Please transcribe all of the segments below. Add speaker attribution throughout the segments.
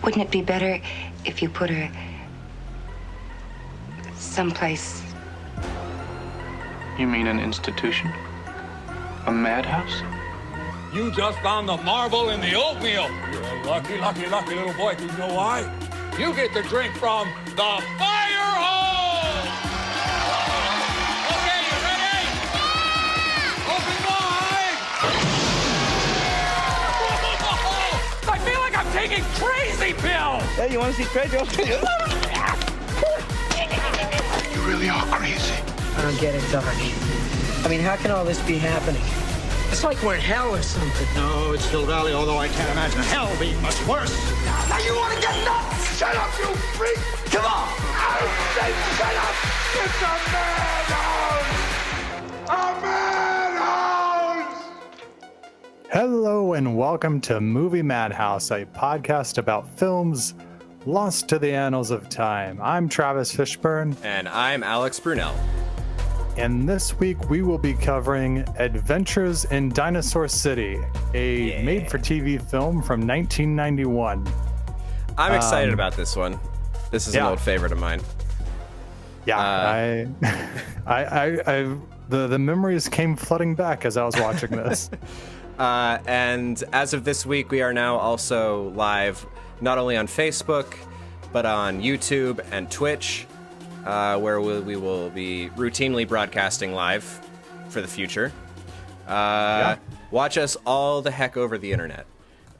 Speaker 1: Wouldn't it be better if you put her someplace?
Speaker 2: You mean an institution? A madhouse?
Speaker 3: You just found the marble in the oatmeal. You're a lucky, lucky, lucky little boy. Do you know why? You get to drink from the fire hose! Okay, you ready? Open wide! I feel like I'm taking crazy pills!
Speaker 4: Hey, you want to see crazy?
Speaker 2: You really are crazy.
Speaker 4: I don't get it, Doc. I mean, how can all this be happening? It's like we're in hell or something.
Speaker 5: No, it's Hill Valley, although I can't imagine hell being much worse.
Speaker 3: Now you want to get nuts?
Speaker 5: Shut up, you freak!
Speaker 3: Come on!
Speaker 5: I said shut up! It's a madhouse! A madhouse!
Speaker 6: Hello and welcome to Movie Madhouse, a podcast about films lost to the annals of time. I'm Travis Fishburne.
Speaker 7: And I'm Alex Brunel.
Speaker 6: And this week we will be covering Adventures in Dinosaur City, a made-for-TV film from 1991.
Speaker 7: I'm excited about this one. This is an old favorite of mine.
Speaker 6: Yeah, the memories came flooding back as I was watching this.
Speaker 7: And as of this week, we are now also live not only on Facebook, but on YouTube and Twitch, where we will be routinely broadcasting live for the future. Watch us all the heck over the internet.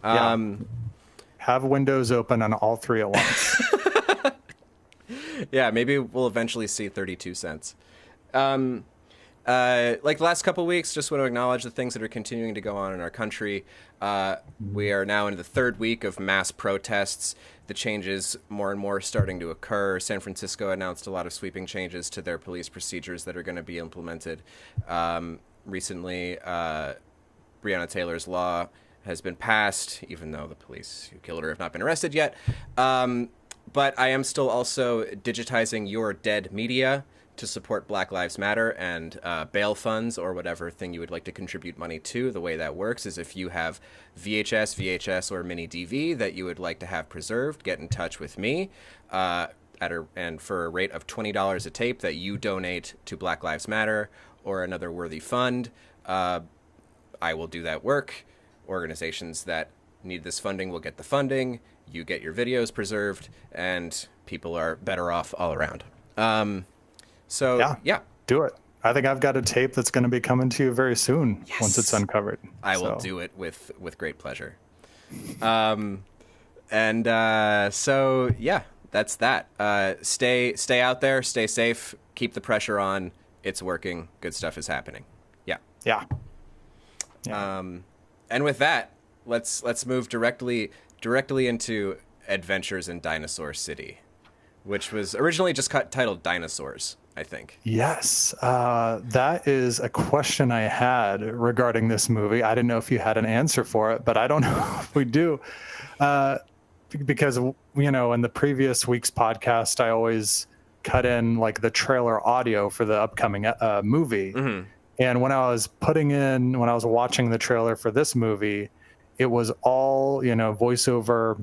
Speaker 6: Have windows open on all three at once.
Speaker 7: Yeah, maybe we'll eventually see 32 cents. Like the last couple weeks, just want to acknowledge the things that are continuing to go on in our country. We are now in the third week of mass protests. The changes more and more starting to occur. San Francisco announced a lot of sweeping changes to their police procedures that are going to be implemented. Recently, Breonna Taylor's law has been passed, even though the police who killed her have not been arrested yet. But I am still also digitizing your dead media to support Black Lives Matter and bail funds or whatever thing you would like to contribute money to. The way that works is if you have VHS, or mini DV that you would like to have preserved, get in touch with me and for a rate of $20 a tape that you donate to Black Lives Matter or another worthy fund, I will do that work. Organizations that need this funding will get the funding. You get your videos preserved, and people are better off all around. So, yeah.
Speaker 6: Do it. I think I've got a tape that's going to be coming to you very soon once it's uncovered.
Speaker 7: I will do it with great pleasure. So, yeah, that's that. Stay out there. Stay safe. Keep the pressure on. It's working. Good stuff is happening. Yeah.
Speaker 6: Yeah.
Speaker 7: And with that, let's move directly into Adventures in Dinosaur City, which was originally just titled Dinosaurs, I think.
Speaker 6: Yes, that is a question I had regarding this movie. I didn't know if you had an answer for it, but I don't know if we do. Because, in the previous week's podcast, I always cut in like the trailer audio for the upcoming movie. Mm-hmm. And when I was watching the trailer for this movie, it was all, voiceover,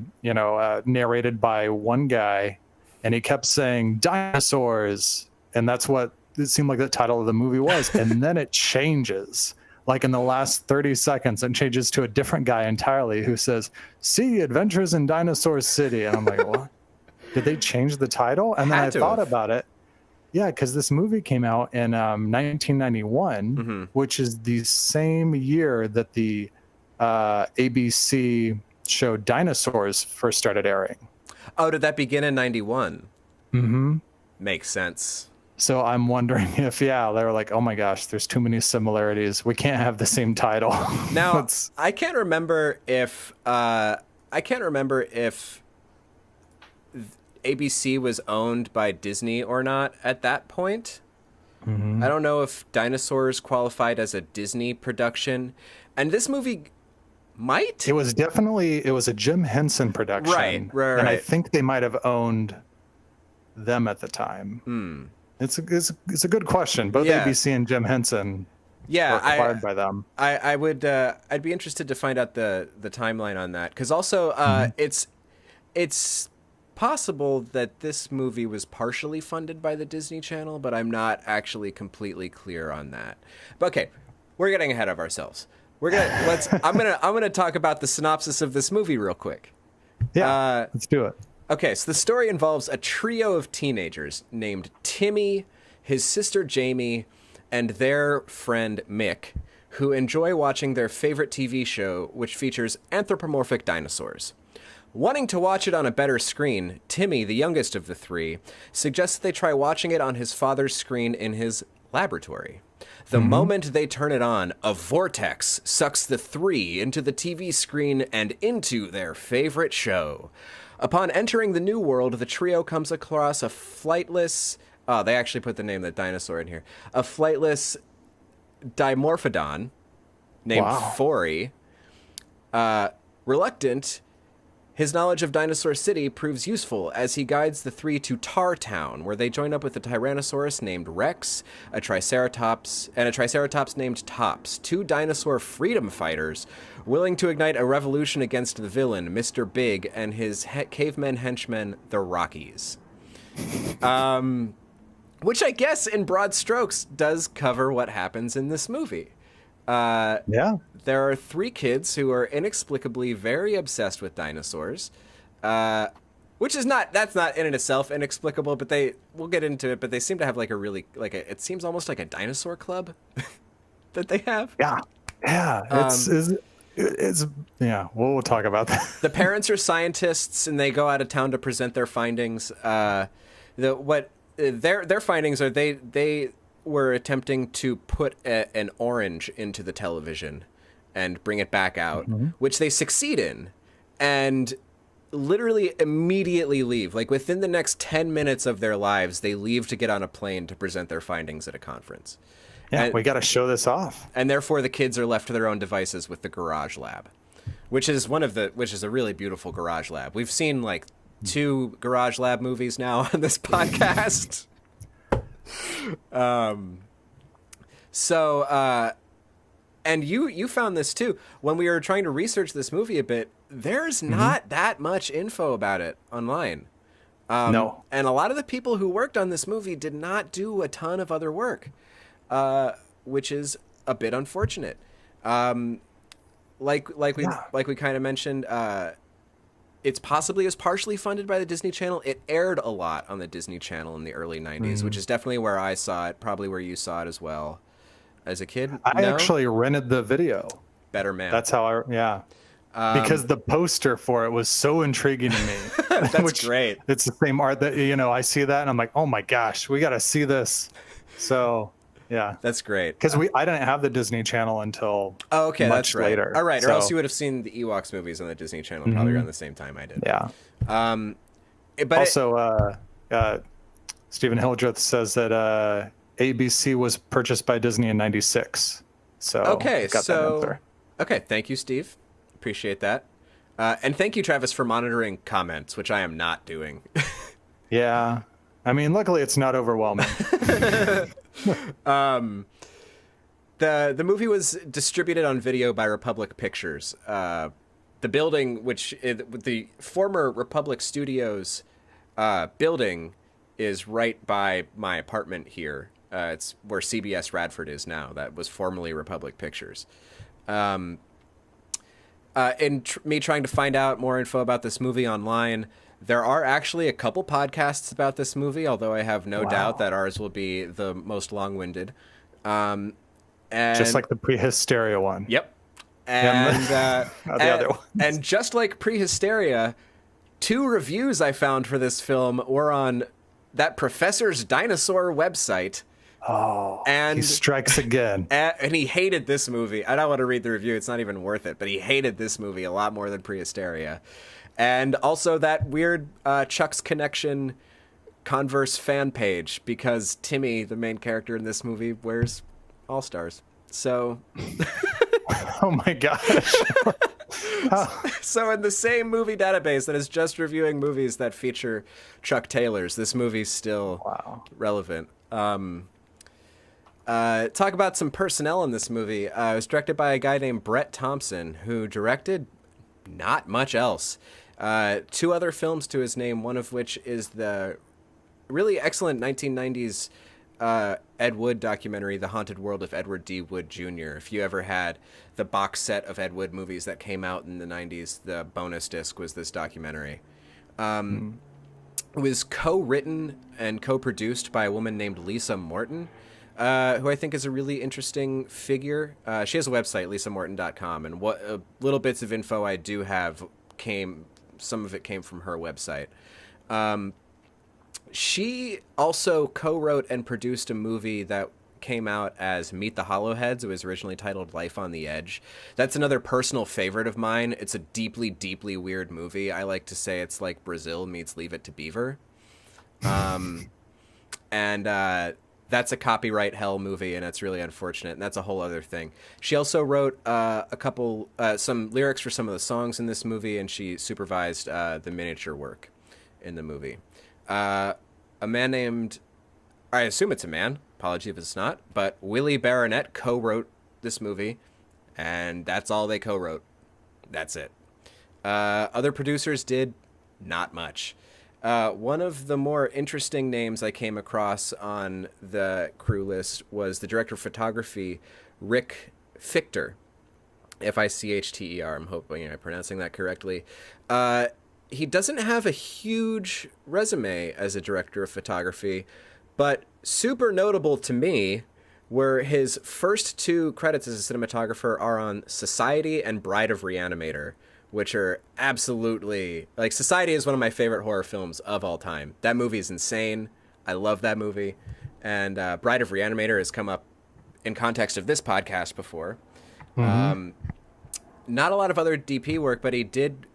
Speaker 6: narrated by one guy. And he kept saying dinosaurs. And that's what it seemed like the title of the movie was. And then it changes. Like in the last 30 seconds, it changes to a different guy entirely who says, "See Adventures in Dinosaur City." And I'm like, what? Did they change the title? And then I thought about it. Yeah, because this movie came out in 1991, which is the same year that the ABC show Dinosaurs first started airing.
Speaker 7: Oh, did that begin in 91?
Speaker 6: Mm-hmm.
Speaker 7: Makes sense.
Speaker 6: So I'm wondering if, they were like, oh my gosh, there's too many similarities. We can't have the same title.
Speaker 7: Now, I can't remember if ABC was owned by Disney or not at that point. Mm-hmm. I don't know if Dinosaurs qualified as a Disney production. And this movie might?
Speaker 6: It was a Jim Henson production.
Speaker 7: Right.
Speaker 6: And I think they might have owned them at the time. It's a good question. Both ABC and Jim Henson were acquired by them.
Speaker 7: I'd be interested to find out the timeline on that. Because also, It's possible that this movie was partially funded by the Disney Channel, but I'm not actually completely clear on that. But okay, we're getting ahead of ourselves. I'm gonna talk about the synopsis of this movie real quick.
Speaker 6: Yeah, let's do it.
Speaker 7: Okay, so the story involves a trio of teenagers named Timmy, his sister Jamie, and their friend Mick, who enjoy watching their favorite TV show, which features anthropomorphic dinosaurs. Wanting to watch it on a better screen, Timmy, the youngest of the three, suggests they try watching it on his father's screen in his laboratory. The moment they turn it on, a vortex sucks the three into the TV screen and into their favorite show. Upon entering the new world, the trio comes across a flightless... Oh, they actually put the name of the dinosaur in here. A flightless dimorphodon named Fori. Reluctant, his knowledge of Dinosaur City proves useful as he guides the three to Tar Town, where they join up with a Tyrannosaurus named Rex, a Triceratops named Tops, two dinosaur freedom fighters willing to ignite a revolution against the villain, Mr. Big, and his cavemen henchmen, the Rockies. Which I guess, in broad strokes, does cover what happens in this movie.
Speaker 6: Yeah.
Speaker 7: There are three kids who are inexplicably very obsessed with dinosaurs, which is that's not in and itself inexplicable, but we'll get into it, but they seem to have it seems almost like a dinosaur club that they have.
Speaker 6: Yeah. It's we'll talk about that.
Speaker 7: The parents are scientists and they go out of town to present their findings. Their findings are they were attempting to put an orange into the television and bring it back out, which they succeed in, and literally immediately leave. Like within the next 10 minutes of their lives, they leave to get on a plane to present their findings at a conference.
Speaker 6: Yeah, we got to show this off.
Speaker 7: And therefore the kids are left to their own devices with the garage lab, which is a really beautiful garage lab. We've seen like 2 garage lab movies now on this podcast. And you found this too. When we were trying to research this movie a bit, there's not that much info about it online.
Speaker 6: No.
Speaker 7: And a lot of the people who worked on this movie did not do a ton of other work, which is a bit unfortunate. Like we kind of mentioned, it's possibly is partially funded by the Disney Channel. It aired a lot on the Disney Channel in the early 90s, which is definitely where I saw it, probably where you saw it as well as a kid.
Speaker 6: I actually rented the video.
Speaker 7: Better man.
Speaker 6: That's how because the poster for it was so intriguing to me.
Speaker 7: That's great.
Speaker 6: It's the same art that, I see that and I'm like, oh my gosh, we got to see this. So yeah,
Speaker 7: that's great.
Speaker 6: Because I didn't have the Disney Channel until much
Speaker 7: that's right.
Speaker 6: later.
Speaker 7: All right,
Speaker 6: so,
Speaker 7: or else you would have seen the Ewoks movies on the Disney Channel probably around the same time I did.
Speaker 6: Yeah.
Speaker 7: But
Speaker 6: also, Stephen Hildreth says that ABC was purchased by Disney in '96. So that
Speaker 7: answer. Thank you, Steve. Appreciate that. And thank you, Travis, for monitoring comments, which I am not doing.
Speaker 6: Yeah. I mean, luckily it's not overwhelming.
Speaker 7: The movie was distributed on video by Republic Pictures. The building, the former Republic Studios building, is right by my apartment here. It's where CBS Radford is now. That was formerly Republic Pictures. Me trying to find out more info about this movie online, there are actually a couple podcasts about this movie, although I have no doubt that ours will be the most long-winded. And
Speaker 6: just like the Prehysteria one.
Speaker 7: Yep. And
Speaker 6: the other ones.
Speaker 7: And just like Prehysteria, 2 reviews I found for this film were on that Professor's Dinosaur website.
Speaker 6: Oh, and he strikes again.
Speaker 7: And he hated this movie. I don't want to read the review. It's not even worth it. But he hated this movie a lot more than Prehysteria. And also that weird Chuck's Connection Converse fan page, because Timmy, the main character in this movie, wears All-Stars. So...
Speaker 6: Oh my gosh.
Speaker 7: So in the same movie database that is just reviewing movies that feature Chuck Taylors, this movie's still relevant. Talk about some personnel in this movie. It was directed by a guy named Brett Thompson, who directed not much else. Two other films to his name, one of which is the really excellent 1990s Ed Wood documentary, The Haunted World of Edward D. Wood Jr. If you ever had the box set of Ed Wood movies that came out in the 90s, the bonus disc was this documentary. It was co-written and co-produced by a woman named Lisa Morton, who I think is a really interesting figure. She has a website, lisamorton.com, and what little bits of info I do have some of it came from her website. She also co-wrote and produced a movie that came out as Meet the Hollowheads. It was originally titled Life on the Edge. That's another personal favorite of mine. It's a deeply, deeply weird movie. I like to say it's like Brazil meets Leave It to Beaver. And that's a copyright hell movie, and it's really unfortunate, and that's a whole other thing. She also wrote some lyrics for some of the songs in this movie, and she supervised the miniature work in the movie. A man named, I assume it's a man, apology if it's not, but Willie Baronet co-wrote this movie, and that's all they co-wrote. That's it. Other producers did not much. One of the more interesting names I came across on the crew list was the director of photography, Rick Fichter, Fichter. I'm hoping I'm pronouncing that correctly. He doesn't have a huge resume as a director of photography, but super notable to me were his first two credits as a cinematographer are on Society and Bride of Reanimator, which are absolutely, like, Society is one of my favorite horror films of all time. That movie is insane. I love that movie. And Bride of Reanimator has come up in context of this podcast before. Not a lot of other DP work, but he did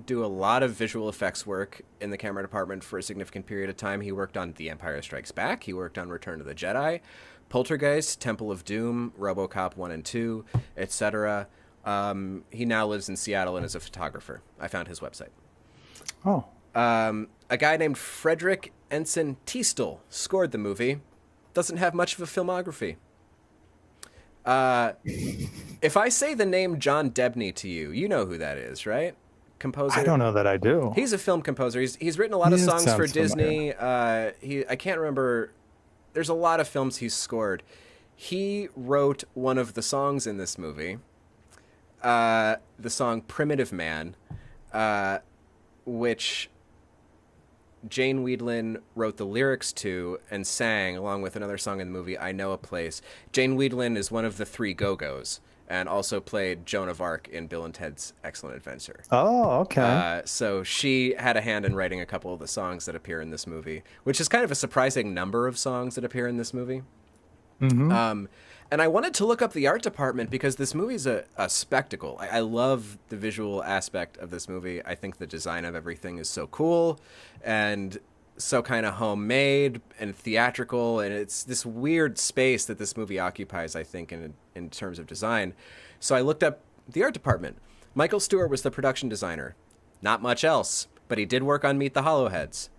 Speaker 7: do a lot of visual effects work in the camera department for a significant period of time. He worked on The Empire Strikes Back. He worked on Return of the Jedi, Poltergeist, Temple of Doom, RoboCop 1 and 2, etc. He now lives in Seattle and is a photographer. I found his website.
Speaker 6: Oh.
Speaker 7: A guy named Frederick Ensign Teastel scored the movie. Doesn't have much of a filmography. If I say the name John Debney to you, you know who that is, right? Composer.
Speaker 6: I don't know that I do.
Speaker 7: He's a film composer. He's written a lot of songs for Disney. I can't remember. There's a lot of films he's scored. He wrote one of the songs in this movie, the song "Primitive Man," which Jane Weedlin wrote the lyrics to and sang along with another song in the movie, I Know a Place. Jane Weedlin is one of the three Go-Go's and also played Joan of Arc in Bill and Ted's Excellent Adventure.
Speaker 6: Oh, okay.
Speaker 7: So she had a hand in writing a couple of the songs that appear in this movie, which is kind of a surprising number of songs that appear in this movie. And I wanted to look up the art department because this movie's a spectacle. I love the visual aspect of this movie. I think the design of everything is so cool and so kind of homemade and theatrical. And it's this weird space that this movie occupies, I think, in terms of design. So I looked up the art department. Michael Stewart was the production designer. Not much else, but he did work on Meet the Hollowheads.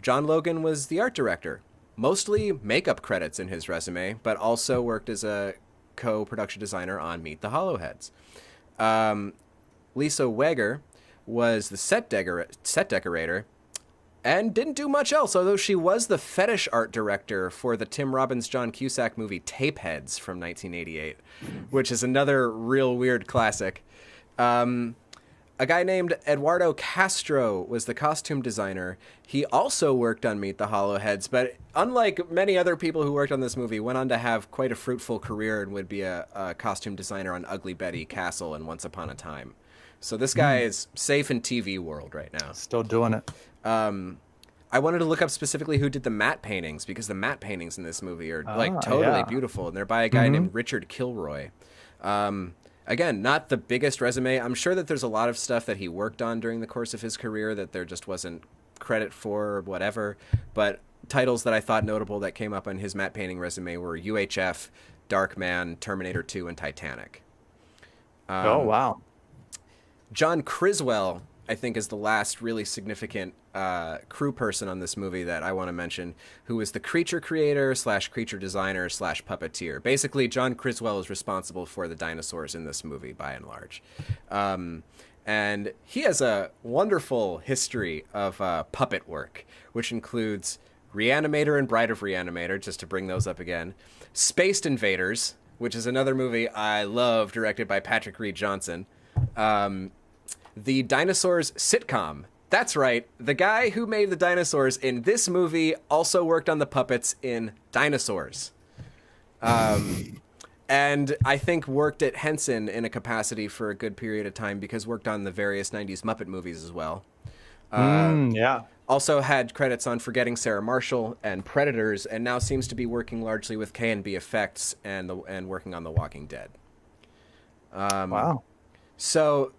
Speaker 7: John Logan was the art director. Mostly makeup credits in his resume, but also worked as a co-production designer on Meet the Hollowheads. Lisa Weger was the set decorator and didn't do much else, although she was the fetish art director for the Tim Robbins, John Cusack movie Tapeheads from 1988, which is another real weird classic. A guy named Eduardo Castro was the costume designer. He also worked on Meet the Hollowheads, but unlike many other people who worked on this movie, went on to have quite a fruitful career and would be a costume designer on Ugly Betty, Castle, and Once Upon a Time. So this guy is safe in TV world right now.
Speaker 6: Still doing it.
Speaker 7: I wanted to look up specifically who did the matte paintings, because the matte paintings in this movie are totally beautiful, and they're by a guy named Richard Kilroy. Again, not the biggest resume. I'm sure that there's a lot of stuff that he worked on during the course of his career that there just wasn't credit for or whatever. But titles that I thought notable that came up on his matte painting resume were UHF, Darkman, Terminator 2, and Titanic.
Speaker 6: Oh, wow.
Speaker 7: John Criswell I think is the last really significant crew person on this movie that I want to mention, who is the creature creator / creature designer / puppeteer. Basically, John Criswell is responsible for the dinosaurs in this movie by and large. And he has a wonderful history of puppet work, which includes Reanimator and Bride of Reanimator, just to bring those up again. Spaced Invaders, which is another movie I love, directed by Patrick Reed Johnson. The Dinosaurs sitcom. That's right. The guy who made the dinosaurs in this movie also worked on the puppets in Dinosaurs. And I think worked at Henson in a capacity for a good period of time because worked on the various 90s Muppet movies as well.
Speaker 6: Yeah.
Speaker 7: Also had credits on Forgetting Sarah Marshall and Predators, and now seems to be working largely with K&B Effects and working on The Walking Dead.
Speaker 6: Wow.
Speaker 7: So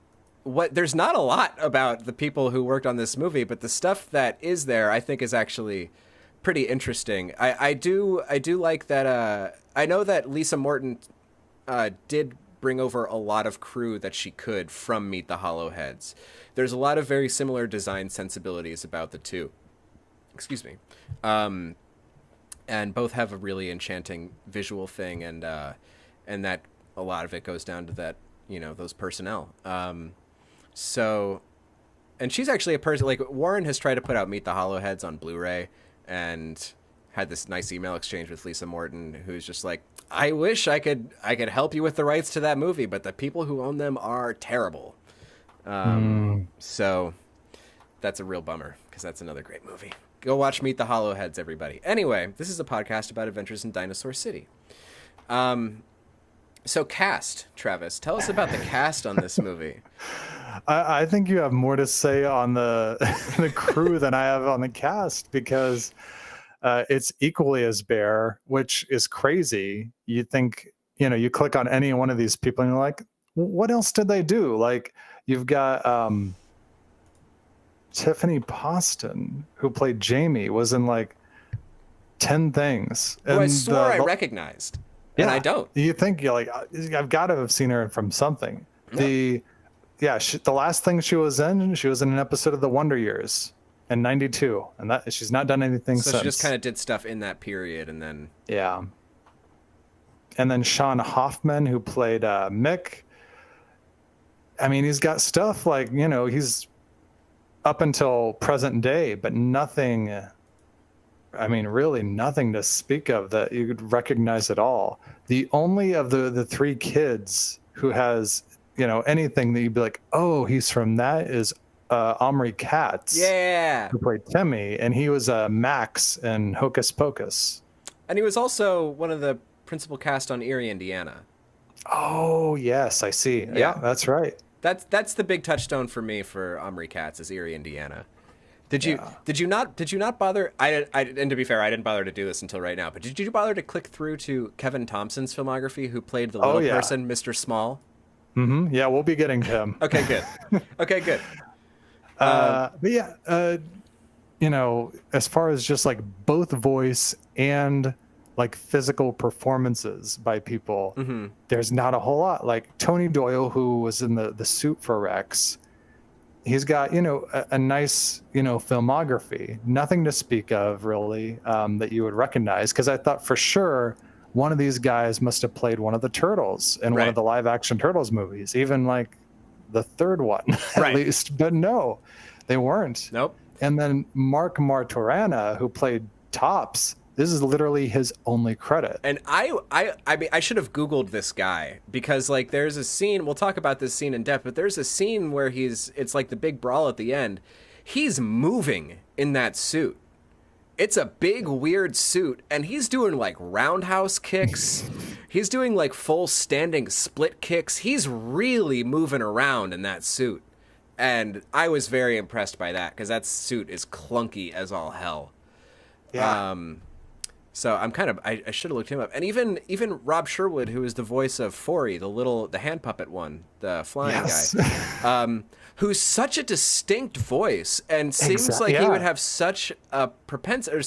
Speaker 7: there's not a lot about the people who worked on this movie, but the stuff that is there I think is actually pretty interesting. I do like that. I know that Lisa Morton did bring over a lot of crew that she could from Meet the Hollowheads. There's a lot of very similar design sensibilities about the two. Excuse me. And both have a really enchanting visual thing, and that a lot of it goes down to that, those personnel. So, and she's actually a person, like, Warren has tried to put out Meet the Hollowheads on Blu-ray and had this nice email exchange with Lisa Morton, who's just like, I wish I could help you with the rights to that movie, but the people who own them are terrible. So that's a real bummer, because that's another great movie. Go watch Meet the Hollowheads, everybody. Anyway, this is a podcast about adventures in Dinosaur City. So cast, Travis, tell us about the cast on this movie.
Speaker 6: I think you have more to say on the the crew than I have on the cast, because it's equally as bare, which is crazy. You think, you click on any one of these people and you're like, what else did they do? Like, you've got Tiffany Poston, who played Jamie, was in like 10 things.
Speaker 7: Who I swore I recognized, and I don't.
Speaker 6: You think, you're like, I've got to have seen her from something. No. The last thing she was in an episode of The Wonder Years in '92, and that she's not done anything since.
Speaker 7: So she just kind of did stuff in that period, and then
Speaker 6: and then Sean Hoffman, who played Mick. I mean, he's got stuff like, he's up until present day, but nothing. I mean, really nothing to speak of that you could recognize at all. The only of the three kids who has, anything that you'd be like, oh, he's from that, is Omri Katz.
Speaker 7: Yeah.
Speaker 6: Who played Timmy, and he was Max in Hocus Pocus.
Speaker 7: And he was also one of the principal cast on Erie, Indiana.
Speaker 6: Oh, yes, I see. Yeah, that's right.
Speaker 7: That's the big touchstone for me for Omri Katz, is Erie, Indiana. Did you not bother? And to be fair, I didn't bother to do this until right now. But did you bother to click through to Kevin Thompson's filmography, who played the little person, Mr. Small?
Speaker 6: Mm-hmm. Yeah, we'll be getting to him.
Speaker 7: Okay, good. Okay, good.
Speaker 6: But yeah, as far as just like both voice and like physical performances by people, there's not a whole lot. Like Tony Doyle, who was in the suit for Rex, he's got, a nice, filmography, nothing to speak of really, that you would recognize. Cause I thought for sure one of these guys must have played one of the Turtles in one of the live action Turtles movies, even like the third one at least, but no, they weren't.
Speaker 7: Nope.
Speaker 6: And then Mark Martorana, who played Tops, this is literally his only credit.
Speaker 7: And I should have Googled this guy, because like there's a scene, we'll talk about this scene in depth, but there's a scene where it's like the big brawl at the end. He's moving in that suit. It's a big, weird suit, and he's doing like roundhouse kicks. He's doing like full standing split kicks. He's really moving around in that suit. And I was very impressed by that, because that suit is clunky as all hell.
Speaker 6: Yeah.
Speaker 7: So I'm I should have looked him up. And even Rob Sherwood, who is the voice of Forey, the hand puppet one, the flying guy, who's such a distinct voice and seems like he would have such a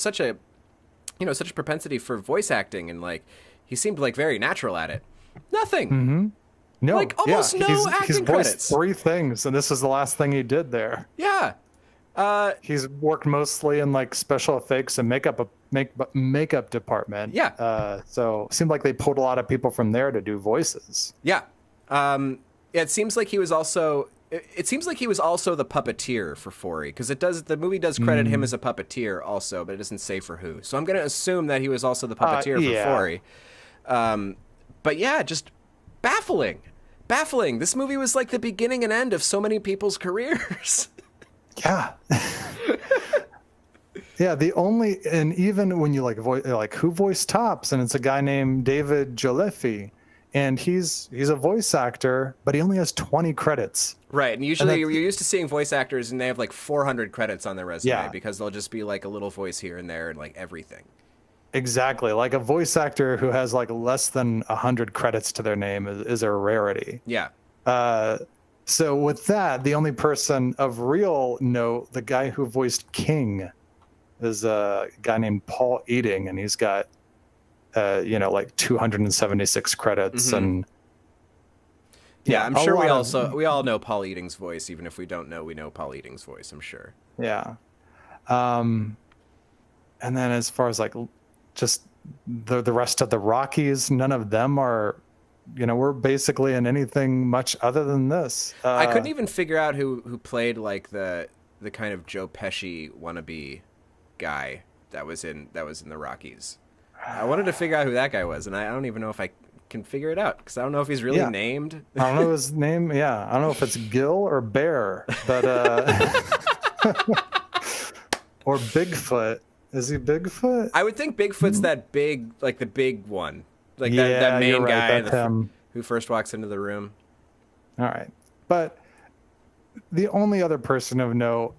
Speaker 7: such a propensity for voice acting, and like he seemed like very natural at it. Nothing.
Speaker 6: No,
Speaker 7: Like, almost no
Speaker 6: he's
Speaker 7: acting
Speaker 6: voiced
Speaker 7: credits.
Speaker 6: 3 things, and this is the last thing he did there.
Speaker 7: Yeah.
Speaker 6: He's worked mostly in like special effects and makeup department.
Speaker 7: Yeah.
Speaker 6: So it seemed like they pulled a lot of people from there to do voices.
Speaker 7: Yeah. It seems like he was also. It seems like he was also the puppeteer for Forey, because the movie does credit him as a puppeteer also, but it doesn't say for who. So I'm going to assume that he was also the puppeteer for Forey. But yeah, just baffling. This movie was like the beginning and end of so many people's careers.
Speaker 6: Yeah. Yeah, and even when you like who voiced Tops, and it's a guy named David Joliffe, and he's a voice actor, but he only has 20 credits.
Speaker 7: Right, and usually you're used to seeing voice actors and they have like 400 credits on their resume because they'll just be like a little voice here and there and like everything.
Speaker 6: Exactly. Like a voice actor who has like less than 100 credits to their name is a rarity.
Speaker 7: Yeah.
Speaker 6: So with that, the only person of real note, the guy who voiced King, is a guy named Paul Eating, and he's got, like 276 credits. And
Speaker 7: yeah, I'm sure we all know Paul Eating's voice, even if we don't know, we know Paul Eating's voice, I'm sure.
Speaker 6: Yeah. And then as far as like just the rest of the Rockies, none of them are, we're basically in anything much other than this.
Speaker 7: I couldn't even figure out who played like the kind of Joe Pesci wannabe guy that was in the Rockies. I wanted to figure out who that guy was, and I don't even know if I can figure it out, because I don't know if he's really named.
Speaker 6: I don't know his name. Yeah, I don't know if it's Gil or Bear, but or Bigfoot. Is he Bigfoot?
Speaker 7: I would think Bigfoot's that big, like the big one, like that main
Speaker 6: you're right,
Speaker 7: guy who first walks into the room.
Speaker 6: All right, but the only other person of note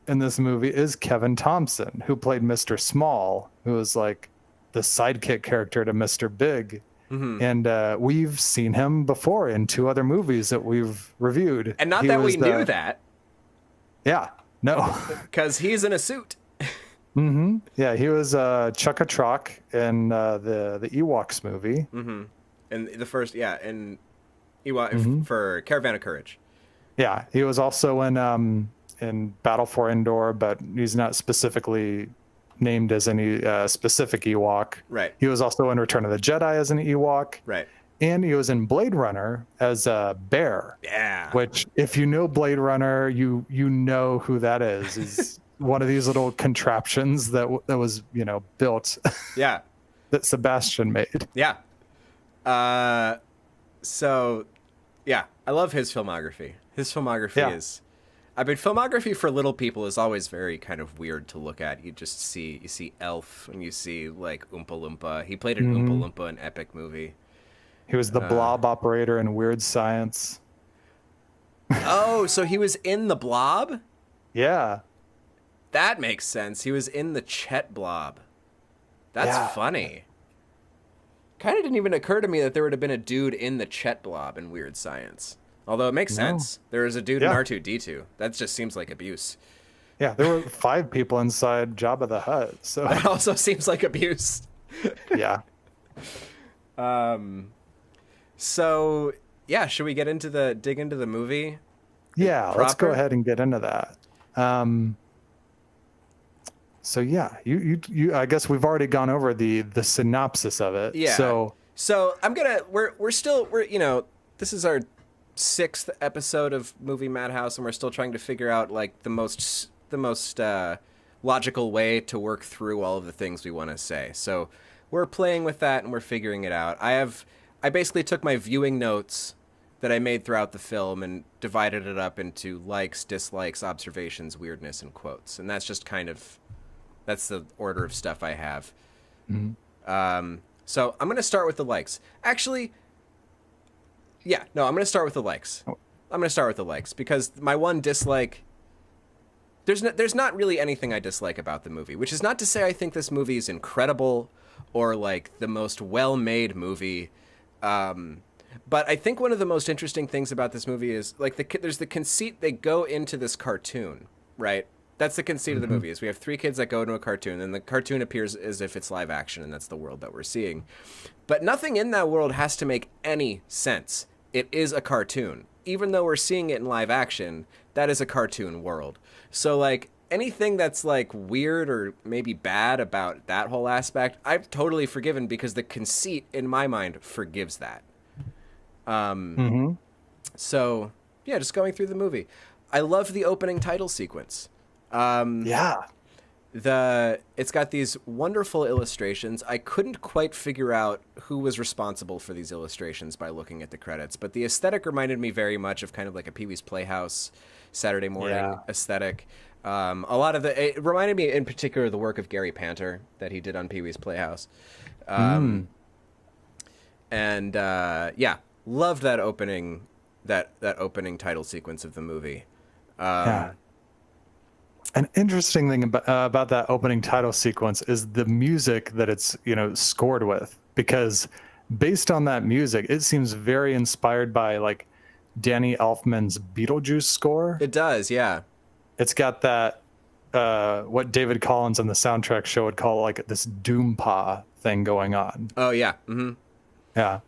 Speaker 6: in this movie is Kevin Thompson, who played Mr. Small, who was like the sidekick character to Mr. Big. And we've seen him before in 2 other movies that we've reviewed.
Speaker 7: And not that we knew that.
Speaker 6: Yeah, no.
Speaker 7: Because he's in a suit.
Speaker 6: Yeah, he was Chuck-a-Truck in the Ewoks movie.
Speaker 7: And the first, in Ewok for Caravan of Courage.
Speaker 6: Yeah, he was also in Battle for Endor, but he's not specifically named as any specific Ewok.
Speaker 7: Right.
Speaker 6: He was also in Return of the Jedi as an Ewok.
Speaker 7: Right.
Speaker 6: And he was in Blade Runner as a bear.
Speaker 7: Yeah.
Speaker 6: Which, if you know Blade Runner, you know who that is. Is one of these little contraptions that was built. Yeah. That Sebastian made.
Speaker 7: Yeah. So, yeah, I love his filmography. His filmography is. I mean, filmography for little people is always very kind of weird to look at. You see Elf, and you see like Oompa Loompa. He played an Oompa Loompa in Epic Movie.
Speaker 6: He was the blob operator in Weird Science.
Speaker 7: Oh, so he was in the Blob?
Speaker 6: Yeah.
Speaker 7: That makes sense. He was in the Chet Blob. That's funny. Kind of didn't even occur to me that there would have been a dude in the Chet Blob in Weird Science. Although it makes sense. There was a dude in R2-D2. That just seems like abuse.
Speaker 6: Yeah, there were 5 people inside Jabba the Hutt. So
Speaker 7: that also seems like abuse.
Speaker 6: Yeah.
Speaker 7: So yeah, should we dig into the movie?
Speaker 6: Yeah, let's go ahead and get into that. So yeah, you I guess we've already gone over the synopsis of it.
Speaker 7: Yeah.
Speaker 6: So
Speaker 7: we're this is our 6th episode of Movie Madhouse, and we're still trying to figure out like the most logical way to work through all of the things we want to say. So we're playing with that and we're figuring it out. I basically took my viewing notes that I made throughout the film and divided it up into likes, dislikes, observations, weirdness, and quotes. And that's just that's the order of stuff I have. So I'm going to start with the likes. Actually, I'm going to start with the likes. I'm going to start with the likes because my one dislike, there's not really anything I dislike about the movie, which is not to say I think this movie is incredible or like the most well-made movie. But I think one of the most interesting things about this movie is like there's the conceit they go into this cartoon, right? That's the conceit of the movie is we have 3 kids that go into a cartoon and the cartoon appears as if it's live action and that's the world that we're seeing. But nothing in that world has to make any sense it is a cartoon. Even though we're seeing it in live action, that is a cartoon world. So, like, anything that's, like, weird or maybe bad about that whole aspect, I've totally forgiven because the conceit, in my mind, forgives that. So, yeah, just going through the movie. I love the opening title sequence.
Speaker 6: Yeah.
Speaker 7: It's got these wonderful illustrations. I couldn't quite figure out who was responsible for these illustrations by looking at the credits, but the aesthetic reminded me very much of kind of like a Pee-wee's Playhouse Saturday morning aesthetic. It reminded me in particular of the work of Gary Panter that he did on Pee-wee's Playhouse. And loved that opening title sequence of the movie.
Speaker 6: An interesting thing about that opening title sequence is the music that it's, scored with, because based on that music, it seems very inspired by like Danny Elfman's Beetlejuice score.
Speaker 7: It does, yeah.
Speaker 6: It's got that, what David Collins on the soundtrack show would call like this doom pa thing going on.
Speaker 7: Oh yeah. Mm-hmm.
Speaker 6: Yeah.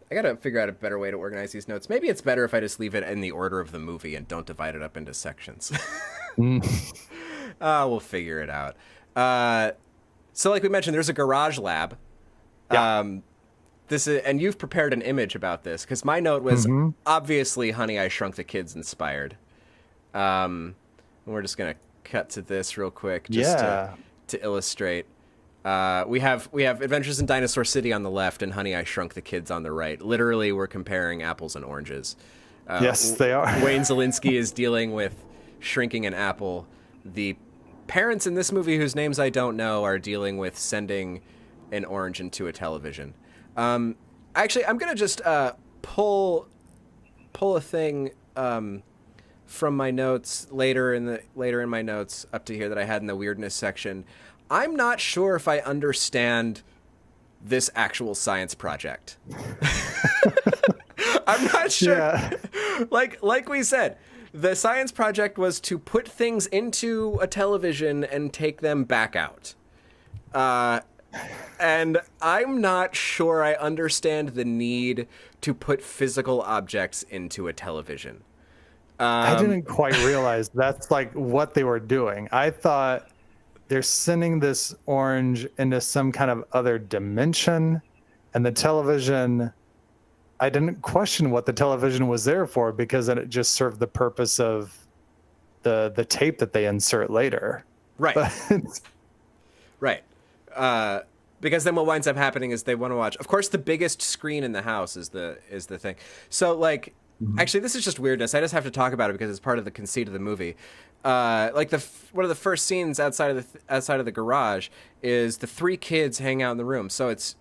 Speaker 7: I gotta figure out a better way to organize these notes. Maybe it's better if I just leave it in the order of the movie and don't divide it up into sections. We'll figure it out. So like we mentioned, there's a garage lab.
Speaker 6: Yeah.
Speaker 7: And you've prepared an image about this, because my note was obviously Honey, I Shrunk the Kids inspired. And we're just gonna cut to this real quick just to illustrate. We have Adventures in Dinosaur City on the left and Honey, I Shrunk the Kids on the right. Literally, we're comparing apples and oranges.
Speaker 6: Yes, they are.
Speaker 7: Wayne Szalinski is dealing with shrinking an apple. The parents in this movie, whose names I don't know, are dealing with sending an orange into a television. Actually, I'm gonna just pull a thing from my notes later in my notes up to here that I had in the weirdness section. I'm not sure if I understand this actual science project. I'm not sure. Yeah. Like we said, the science project was to put things into a television and take them back out. And I'm not sure I understand the need to put physical objects into a television.
Speaker 6: I didn't quite realize that's like what they were doing. I thought they're sending this orange into some kind of other dimension, and the television, I didn't question what the television was there for, because then it just served the purpose of the tape that they insert later.
Speaker 7: Right. Right. Because then what winds up happening is they want to watch. Of course, the biggest screen in the house is the thing. So, like, actually, this is just weirdness. I just have to talk about it because it's part of the conceit of the movie. Like one of the first scenes outside of the garage is the three kids hang out in the room. So it's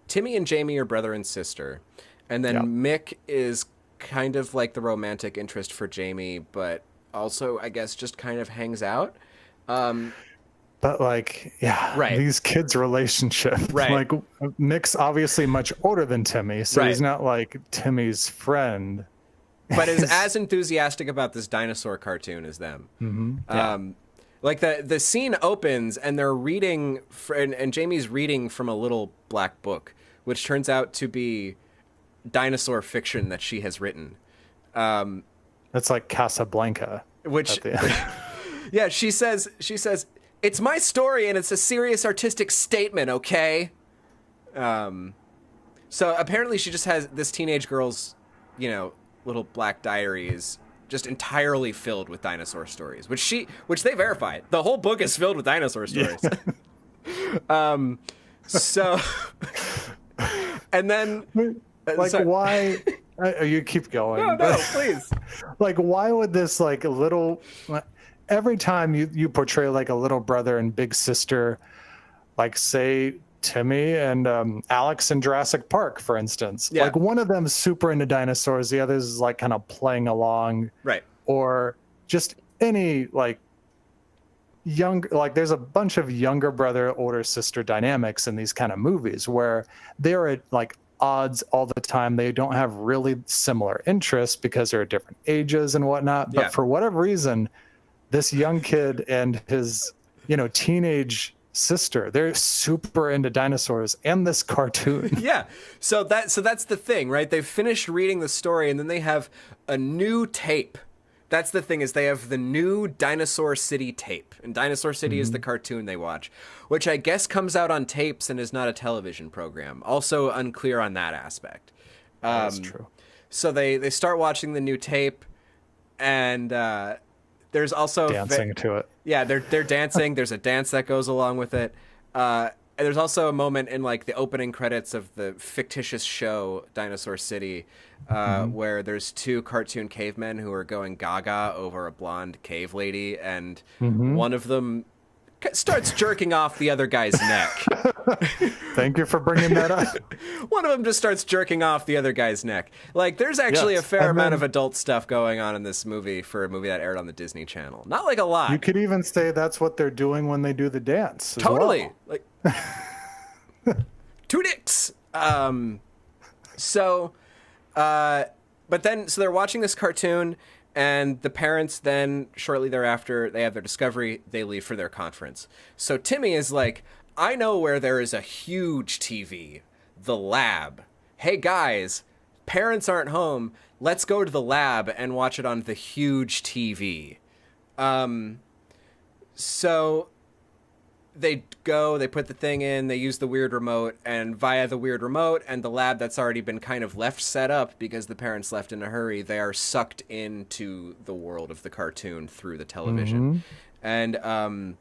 Speaker 7: Timmy and Jamie are brother and sister, and then Mick is kind of like the romantic interest for Jamie, but also I guess just kind of hangs out.
Speaker 6: But like, these kids' relationship, like Mick's obviously much older than Timmy, so he's not like Timmy's friend.
Speaker 7: But is as enthusiastic about this dinosaur cartoon as them. Like the scene opens and they're reading, and Jamie's reading from a little black book, which turns out to be dinosaur fiction that she has written.
Speaker 6: That's like Casablanca.
Speaker 7: Which, yeah, she says, it's my story and it's a serious artistic statement, okay? So apparently she just has this teenage girl's, little black diary is just entirely filled with dinosaur stories, which they verified. The whole book is filled with dinosaur stories. So, and then
Speaker 6: why? You keep going.
Speaker 7: No, please.
Speaker 6: Like, why would this every time you portray like a little brother and big sister, like say Timmy and Alex in Jurassic Park, for instance. Yeah. Like one of them's super into dinosaurs, the other is like kind of playing along.
Speaker 7: Right.
Speaker 6: Or just any like there's a bunch of younger brother, older sister dynamics in these kind of movies where they're at like odds all the time. They don't have really similar interests because they're at different ages and whatnot. But for whatever reason, this young kid and his teenage sister. They're super into dinosaurs and this cartoon.
Speaker 7: Yeah. So that's the thing, right? They've finished reading the story and then they have a new tape. That's the thing, is they have the new Dinosaur City tape. And Dinosaur City is the cartoon they watch, which I guess comes out on tapes and is not a television program. Also unclear on that aspect.
Speaker 6: That's true.
Speaker 7: So they start watching the new tape, and there's also
Speaker 6: Dancing to it.
Speaker 7: Yeah, they're dancing. There's a dance that goes along with it. And there's also a moment in like the opening credits of the fictitious show Dinosaur City, where there's two cartoon cavemen who are going gaga over a blonde cave lady, and one of them starts jerking off the other guy's neck.
Speaker 6: Thank you for bringing that up.
Speaker 7: One of them just starts jerking off the other guy's neck. Like, there's actually a fair amount of adult stuff going on in this movie for a movie that aired on the Disney Channel. Not like a lot.
Speaker 6: You could even say that's what they're doing when they do the dance.
Speaker 7: Totally.
Speaker 6: Well.
Speaker 7: Like, two dicks. So they're watching this cartoon, and the parents then, shortly thereafter, they have their discovery, they leave for their conference. So Timmy is like, I know where there is a huge TV, the lab. Hey guys, parents aren't home. Let's go to the lab and watch it on the huge TV. So they go, they put the thing in, they use the weird remote, and via the weird remote and the lab that's already been kind of left set up because the parents left in a hurry, they are sucked into the world of the cartoon through the television. And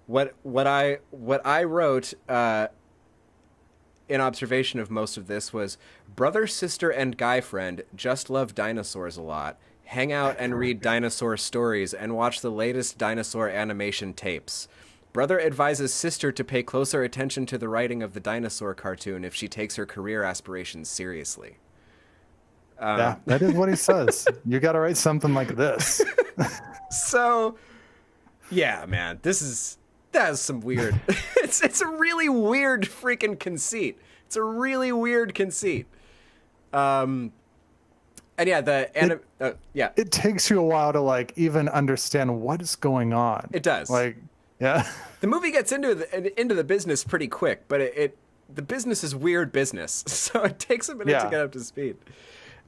Speaker 7: what I wrote in observation of most of this was, brother, sister, and guy friend just love dinosaurs a lot, hang out and read dinosaur stories, and watch the latest dinosaur animation tapes. Brother advises sister to pay closer attention to the writing of the dinosaur cartoon if she takes her career aspirations seriously.
Speaker 6: Yeah, that is what he says. You got to write something like this.
Speaker 7: So, yeah, man, that is some weird. It's a really weird freaking conceit. It's a really weird conceit. And yeah,
Speaker 6: it takes you a while to like even understand what is going on.
Speaker 7: It does.
Speaker 6: Like, yeah.
Speaker 7: The movie gets into the business pretty quick, but the business is weird business, so it takes a minute to get up to speed.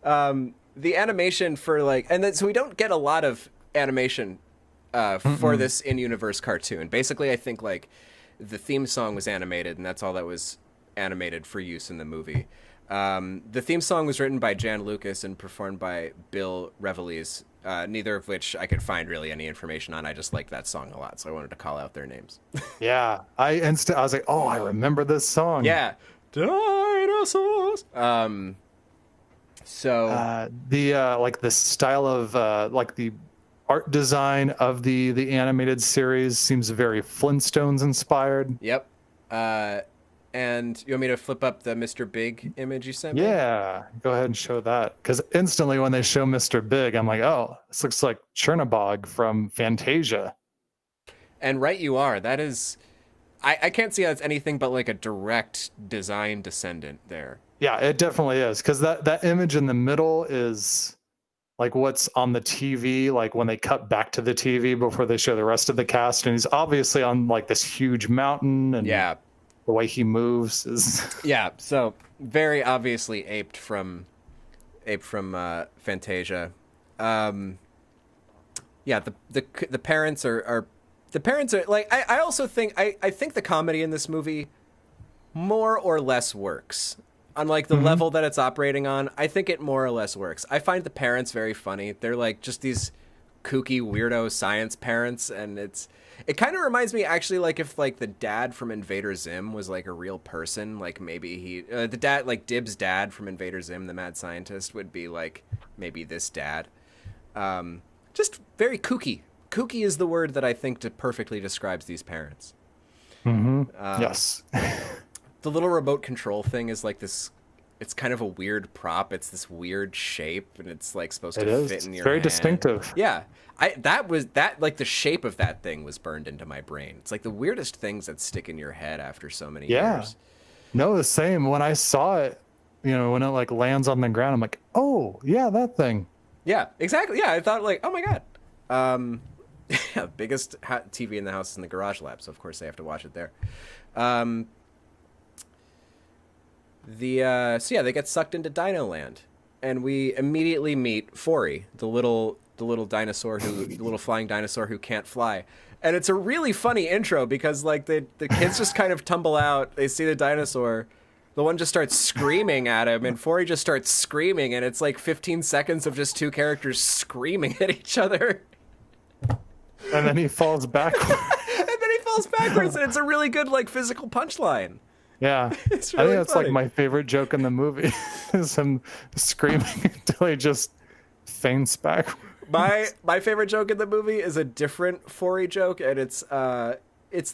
Speaker 7: The animation for so we don't get a lot of animation for this in-universe cartoon. Basically, I think like the theme song was animated, and that's all that was animated for use in the movie. The theme song was written by Jan Lucas and performed by Bill Reveles, neither of which I could find really any information on. I just liked that song a lot, so I wanted to call out their names.
Speaker 6: Yeah, I was like, oh, I remember this song.
Speaker 7: Yeah, Dinosaurs. So
Speaker 6: the style of like the art design of the animated series seems very Flintstones inspired.
Speaker 7: Yep. And you want me to flip up the Mr. Big image you sent me?
Speaker 6: Yeah, go ahead and show that. Because instantly when they show Mr. Big, I'm like, oh, this looks like Chernabog from Fantasia.
Speaker 7: And right you are. That is... I can't see how it's anything but like a direct design descendant there.
Speaker 6: Yeah, it definitely is. Because that image in the middle is like what's on the TV, like when they cut back to the TV before they show the rest of the cast. And he's obviously on like this huge mountain. And
Speaker 7: yeah.
Speaker 6: The way he moves is
Speaker 7: yeah, so very obviously aped from Fantasia. Yeah, the parents are like I also think I think the comedy in this movie more or less works. On like the level that it's operating on, I think it more or less works. I find the parents very funny. They're like just these kooky weirdo science parents, and it kind of reminds me actually like if like the dad from Invader Zim was like a real person, like maybe the dad, like Dib's dad from Invader Zim, the mad scientist, would be like maybe this dad. Just very kooky. Kooky is the word that I think perfectly describes these parents.
Speaker 6: Yes.
Speaker 7: The little remote control thing is like this. It's kind of a weird prop. It's this weird shape, and it's like supposed to fit in your
Speaker 6: very
Speaker 7: hand.
Speaker 6: distinctive.
Speaker 7: Yeah, like the shape of that thing was burned into my brain. It's like the weirdest things that stick in your head after so many years.
Speaker 6: No, the same. When I saw it, when it like lands on the ground, I'm like, oh yeah, that thing.
Speaker 7: Yeah, exactly. Yeah, I thought like, oh my god. Yeah, biggest TV in the house is in the garage lab, so of course they have to watch it there. So yeah, they get sucked into Dino Land, and we immediately meet Forey, the little dinosaur the little flying dinosaur who can't fly. And it's a really funny intro because like the kids just kind of tumble out, they see the dinosaur, the one just starts screaming at him, and Forey just starts screaming, and it's like 15 seconds of just two characters screaming at each other.
Speaker 6: And then he falls backwards.
Speaker 7: And it's a really good like physical punchline.
Speaker 6: Yeah,
Speaker 7: It's really
Speaker 6: I think that's
Speaker 7: funny.
Speaker 6: like my favorite joke in the movie is him screaming until he just faints back.
Speaker 7: My favorite joke in the movie is a different Forey joke, and it's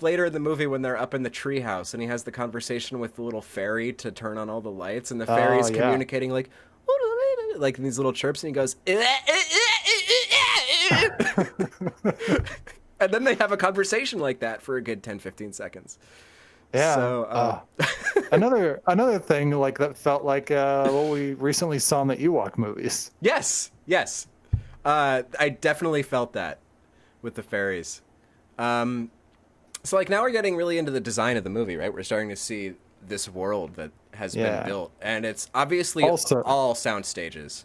Speaker 7: later in the movie when they're up in the treehouse, and he has the conversation with the little fairy to turn on all the lights, and the fairy's
Speaker 6: yeah.
Speaker 7: communicating like in these little chirps, and he goes, and then they have a conversation like that for a good 10-15 seconds.
Speaker 6: Yeah.
Speaker 7: So,
Speaker 6: another thing like that felt like what we recently saw in the Ewok movies.
Speaker 7: Yes. I definitely felt that with the fairies. So like now we're getting really into the design of the movie, right? We're starting to see this world that has been built, and it's obviously
Speaker 6: Also,
Speaker 7: all sound stages.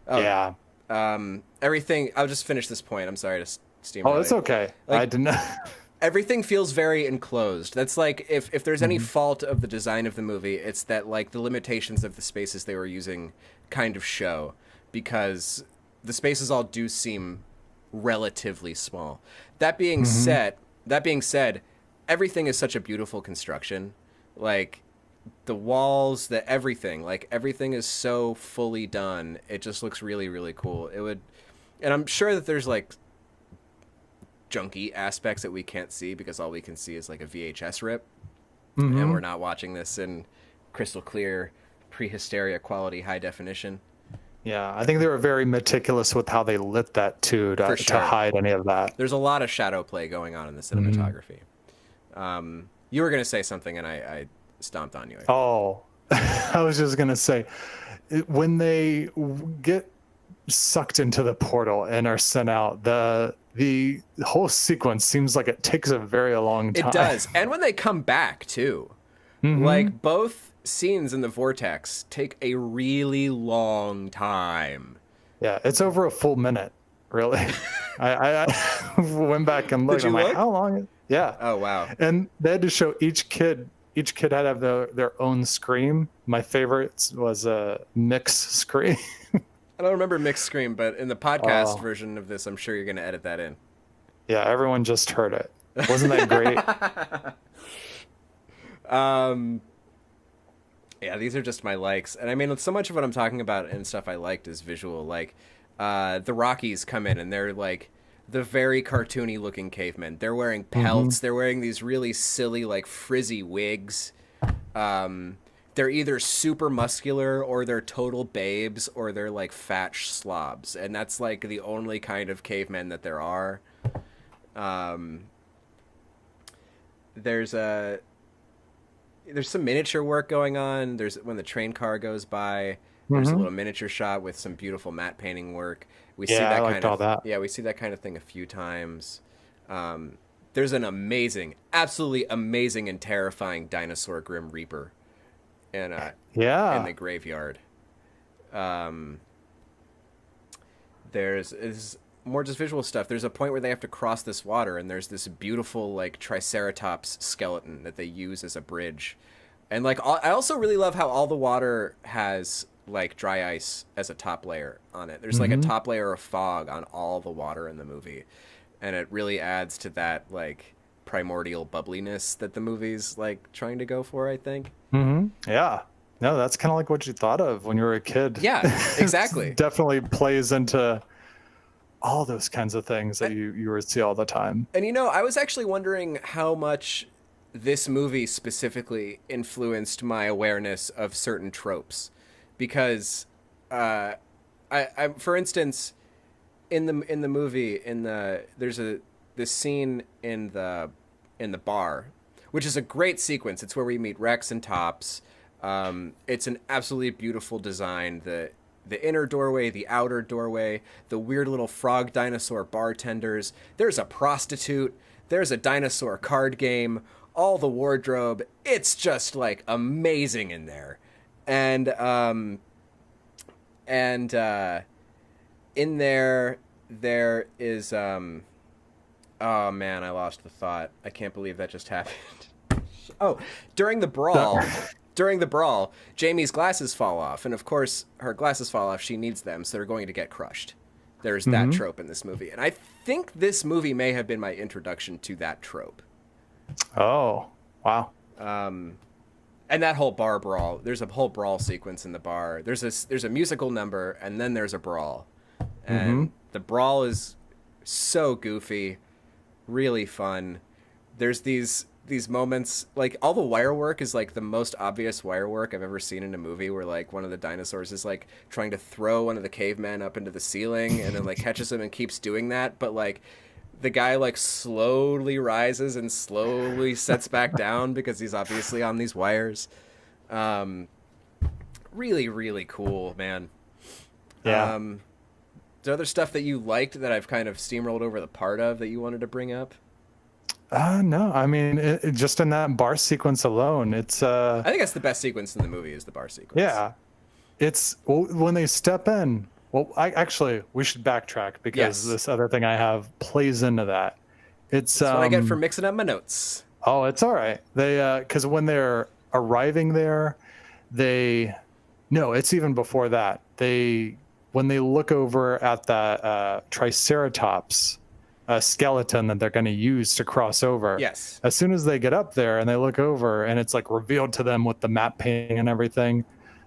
Speaker 6: Yeah.
Speaker 7: Everything. I'll just finish this point. I'm sorry to steamroll.
Speaker 6: Oh, it's okay.
Speaker 7: Like,
Speaker 6: I didn't.
Speaker 7: Everything feels very enclosed. That's like if there's any fault of the design of the movie, it's that like the limitations of the spaces they were using kind of show, because the spaces all do seem relatively small. That being said, everything is such a beautiful construction. Like the walls, everything is so fully done. It just looks really, really cool. And I'm sure that there's like junky aspects that we can't see because all we can see is like a VHS rip, and we're not watching this in crystal clear, pre-hysteria quality, high definition.
Speaker 6: Yeah, I think they were very meticulous with how they lit that too to hide any of that.
Speaker 7: There's a lot of shadow play going on in the cinematography. You were going to say something, and I stomped on you.
Speaker 6: Oh, I was just going to say, when they get sucked into the portal and are sent out, the whole sequence seems like it takes a very long time.
Speaker 7: It does. And when they come back, too. Like, both scenes in the vortex take a really long time.
Speaker 6: Yeah, it's over a full minute, really. I went back and looked. I'm like, how long? Yeah.
Speaker 7: Oh, wow.
Speaker 6: And they had to show each kid had to have their own scream. My favorite was a mixed scream.
Speaker 7: I don't remember mixed scream, but in the podcast version of this, I'm sure you're going to edit that in.
Speaker 6: Yeah, everyone just heard it. Wasn't that great?
Speaker 7: Yeah, these are just my likes. And I mean, so much of what I'm talking about and stuff I liked is visual. Like, the Rockies come in and they're like the very cartoony looking cavemen. They're wearing pelts. They're wearing these really silly, like frizzy wigs. They're either super muscular or they're total babes or they're like fat slobs. And that's like the only kind of cavemen that there are. There's some miniature work going on. There's when the train car goes by, there's a little miniature shot with some beautiful matte painting work. We see that
Speaker 6: I
Speaker 7: kind
Speaker 6: liked
Speaker 7: of
Speaker 6: all that.
Speaker 7: Yeah, we see that kind of thing a few times. There's an absolutely amazing and terrifying dinosaur Grim Reaper in the graveyard. There's more just visual stuff. There's a point where they have to cross this water, and there's this beautiful like Triceratops skeleton that they use as a bridge. And like I also really love how all the water has like dry ice as a top layer on it. There's like a top layer of fog on all the water in the movie, and it really adds to that like primordial bubbliness that the movie's like trying to go for, I think.
Speaker 6: Yeah. No, that's kind of like what you thought of when you were a kid.
Speaker 7: Yeah, exactly.
Speaker 6: It definitely plays into all those kinds of things that you would see all the time.
Speaker 7: And, you know, I was actually wondering how much this movie specifically influenced my awareness of certain tropes. Because, I for instance, in the movie, there's this scene in the bar, which is a great sequence. It's where we meet Rex and Tops. It's an absolutely beautiful design. the inner doorway, the outer doorway, the weird little frog dinosaur bartenders. There's a prostitute. There's a dinosaur card game. All the wardrobe. It's just like amazing in there. And in there is oh man, I lost the thought. I can't believe that just happened. Oh, during the brawl, Jamie's glasses fall off, and of course her glasses fall off. She needs them, so they're going to get crushed. There's that trope in this movie, and I think this movie may have been my introduction to that trope.
Speaker 6: Oh, wow.
Speaker 7: And that whole bar brawl. There's a whole brawl sequence in the bar. There's a musical number, and then there's a brawl, and the brawl is so goofy, really fun. There's these moments, like all the wire work is like the most obvious wire work I've ever seen in a movie, where like one of the dinosaurs is like trying to throw one of the cavemen up into the ceiling and then like catches him and keeps doing that, but like the guy like slowly rises and slowly sets back down because he's obviously on these wires. Really, really cool, man.
Speaker 6: Yeah.
Speaker 7: Is there other stuff that you liked that I've kind of steamrolled over the part of that you wanted to bring up?
Speaker 6: No, I mean, just in that bar sequence alone, it's
Speaker 7: I think that's the best sequence in the movie, is the bar sequence.
Speaker 6: yeah, it's when they step in. Well, we should backtrack because this other thing I have plays into that. It's
Speaker 7: That's what I get for mixing up my notes.
Speaker 6: Oh, it's all right. They because when they're arriving there, it's even before that. When they look over at that Triceratops skeleton that they're going to use to cross over.
Speaker 7: Yes.
Speaker 6: As soon as they get up there and they look over and it's like revealed to them with the map painting and everything,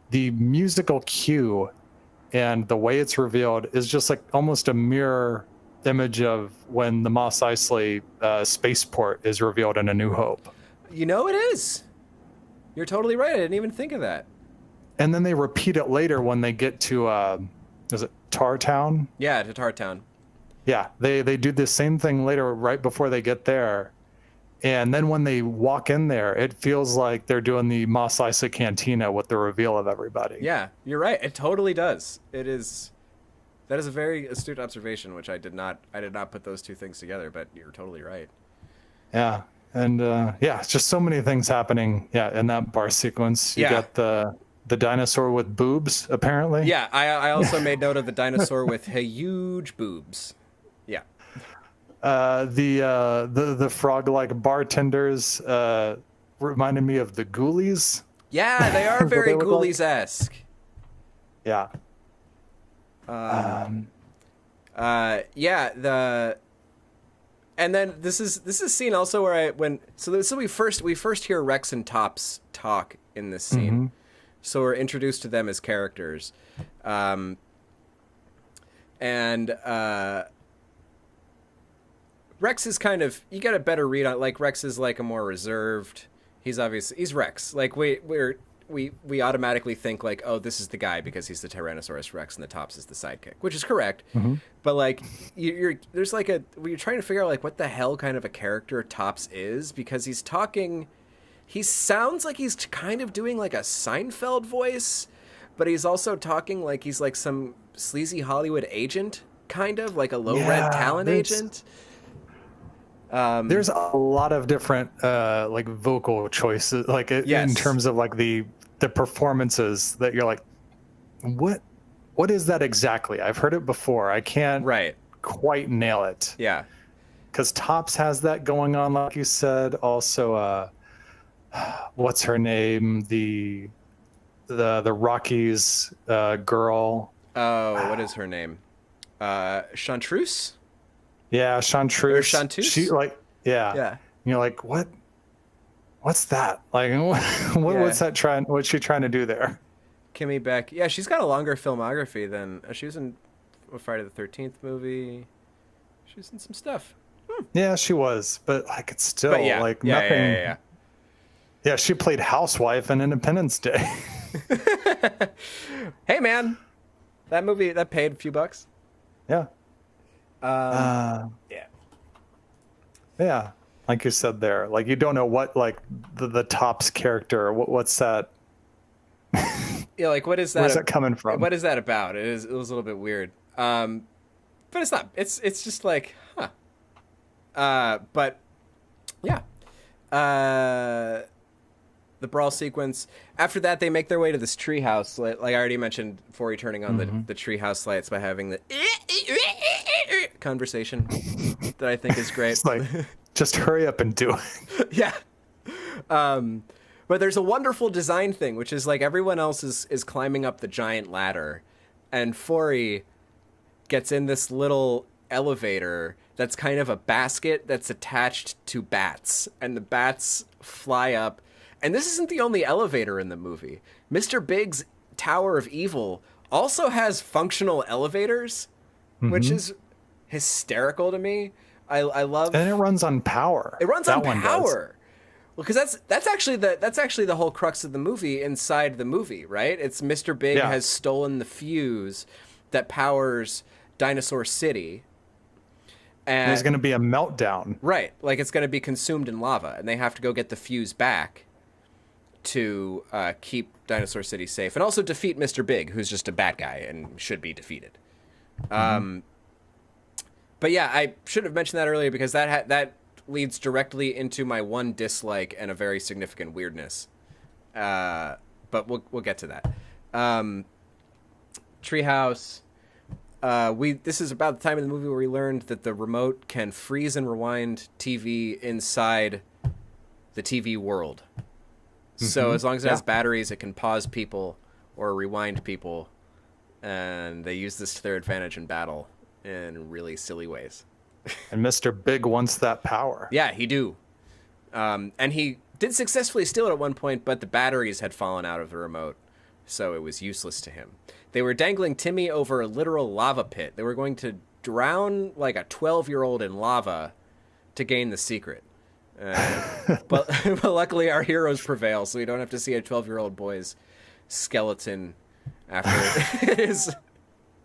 Speaker 6: the musical cue and the way it's revealed is just like almost a mirror image of when the Mos Eisley spaceport is revealed in A New Hope.
Speaker 7: You know it is. You're totally right. I didn't even think of that.
Speaker 6: And then they repeat it later when they get to is it Tartown?
Speaker 7: Yeah, to Tartown.
Speaker 6: Yeah, they do the same thing later right before they get there. And then when they walk in there, it feels like they're doing the Mos Eisley Cantina with the reveal of everybody.
Speaker 7: Yeah, you're right. It totally does. That is a very astute observation, which I did not put those two things together, but you're totally right.
Speaker 6: Yeah. And it's just so many things happening. Yeah, in that bar sequence. You got the dinosaur with boobs, apparently.
Speaker 7: Yeah, I also made note of the dinosaur with huge boobs. Yeah.
Speaker 6: The frog-like bartenders reminded me of the Ghoulies.
Speaker 7: Yeah, they are very Ghoulies-esque.
Speaker 6: Yeah.
Speaker 7: And then this is a scene also where we first hear Rex and Tops talk in this scene. So we're introduced to them as characters. Rex is kind of, you get a better read on, like, Rex is like a more reserved, he's Rex. Like we automatically think like, oh, this is the guy because he's the Tyrannosaurus Rex and the Tops is the sidekick, which is correct. But like you're trying to figure out like what the hell kind of a character Tops is, because he sounds like he's kind of doing like a Seinfeld voice, but he's also talking like he's like some sleazy Hollywood agent, kind of like a low-rent talent agent.
Speaker 6: There's a lot of different like vocal choices, like in terms of like the performances that you're like, what is that exactly? I've heard it before. I can't quite nail it.
Speaker 7: Yeah,
Speaker 6: because Tops has that going on, like you said. Also, what's her name? The Rockies girl.
Speaker 7: Oh, what is her name? Chanteuse?
Speaker 6: Yeah, Chanteuse.
Speaker 7: Or Chanteuse?
Speaker 6: She like yeah. And you're like, what's that? Like what's that trying? What's she trying to do there?
Speaker 7: Kimmy Beck. Yeah, she's got a longer filmography than she was in a Friday the 13th movie. She was in some stuff.
Speaker 6: Yeah, she was, but like it's still like nothing. Yeah, she played housewife in Independence Day.
Speaker 7: Hey man, that movie that paid a few bucks.
Speaker 6: Yeah. Yeah, like you said there, like you don't know what like the Tops character, what's that?
Speaker 7: Yeah, like what is that?
Speaker 6: Where's that coming from?
Speaker 7: What is that about? It was a little bit weird. But it's not. It's just like, huh. But yeah. The brawl sequence. After that, they make their way to this treehouse. Like I already mentioned, before turning on the treehouse lights by having the conversation that I think is great.
Speaker 6: It's like, just hurry up and do it.
Speaker 7: Yeah. But there's a wonderful design thing, which is like everyone else is climbing up the giant ladder, and Forey gets in this little elevator that's kind of a basket that's attached to bats, and the bats fly up. And this isn't the only elevator in the movie. Mr. Big's Tower of Evil also has functional elevators, which is hysterical to me. I love,
Speaker 6: and it runs on power.
Speaker 7: It runs on power. Well, because that's actually the whole crux of the movie inside the movie, right? It's Mr. Big has stolen the fuse that powers Dinosaur City. And
Speaker 6: there's going to be a meltdown.
Speaker 7: Right. Like it's going to be consumed in lava, and they have to go get the fuse back to keep Dinosaur City safe, and also defeat Mr. Big, who's just a bad guy and should be defeated. But yeah, I should have mentioned that earlier because that leads directly into my one dislike and a very significant weirdness. But we'll get to that. Treehouse. This is about the time in the movie where we learned that the remote can freeze and rewind TV inside the TV world. So as long as it has batteries, it can pause people or rewind people, and they use this to their advantage in battle in really silly ways.
Speaker 6: And Mr. Big wants that power.
Speaker 7: Yeah, he do. And he did successfully steal it at one point, but the batteries had fallen out of the remote, so it was useless to him. They were dangling Timmy over a literal lava pit. They were going to drown like a 12-year-old in lava to gain the secret. But luckily our heroes prevail, so we don't have to see a 12-year-old boy's skeleton after it is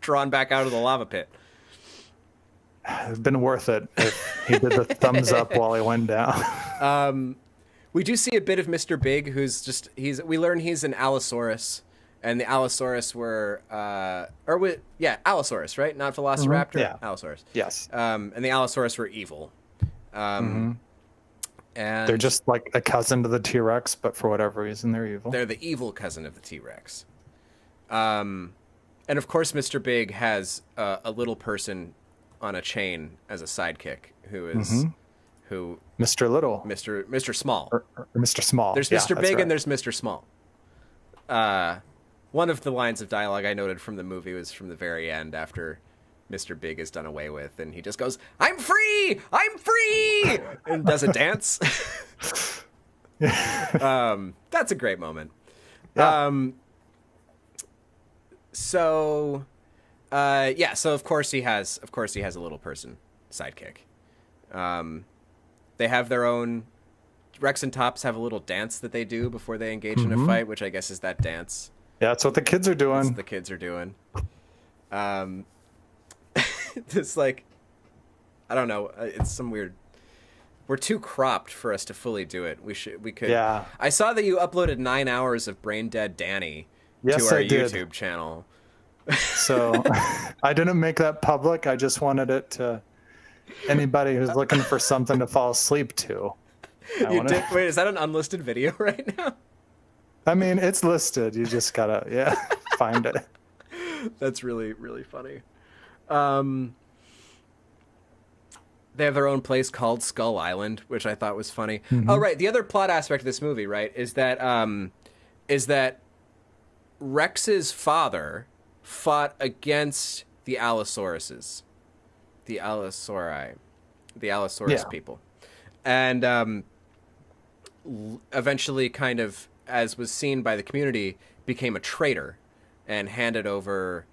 Speaker 7: drawn back out of the lava pit.
Speaker 6: It's been worth it if he did the thumbs up while he went down.
Speaker 7: We do see a bit of Mr. Big, we learn he's an Allosaurus, and the Allosaurus were Allosaurus, right? Not Velociraptor?
Speaker 6: Yeah.
Speaker 7: Allosaurus.
Speaker 6: Yes.
Speaker 7: And the Allosaurus were evil. And
Speaker 6: they're just like a cousin to the T-Rex, but for whatever reason, they're evil.
Speaker 7: They're the evil cousin of the T-Rex. And of course, Mr. Big has a little person on a chain as a sidekick who
Speaker 6: Mr. Little,
Speaker 7: Mr. Small,
Speaker 6: or Mr. Small.
Speaker 7: There's Mr. Big and there's Mr. Small. One of the lines of dialogue I noted from the movie was from the very end after Mr. Big is done away with, and he just goes, "I'm free! I'm free!" and does a dance. That's a great moment.
Speaker 6: Yeah.
Speaker 7: So of course he has a little person sidekick. They have their own. Rex and Tops have a little dance that they do before they engage in a fight, which I guess is that dance.
Speaker 6: Yeah, that's what the kids are doing.
Speaker 7: That's what the kids are doing. It's like, I don't know. It's some weird. We're too cropped for us to fully do it. We could.
Speaker 6: Yeah.
Speaker 7: I saw that you uploaded 9 hours of Brain Dead Danny to our YouTube channel.
Speaker 6: So I didn't make that public. I just wanted it to anybody who's looking for something to fall asleep to.
Speaker 7: Wait, is that an unlisted video right now?
Speaker 6: I mean, it's listed. You just gotta, find it.
Speaker 7: That's really, really funny. They have their own place called Skull Island, which I thought was funny. Oh, right. The other plot aspect of this movie, right, is that Rex's father fought against the Allosauruses, the Allosaurus people, and eventually, kind of, as was seen by the community, became a traitor and handed over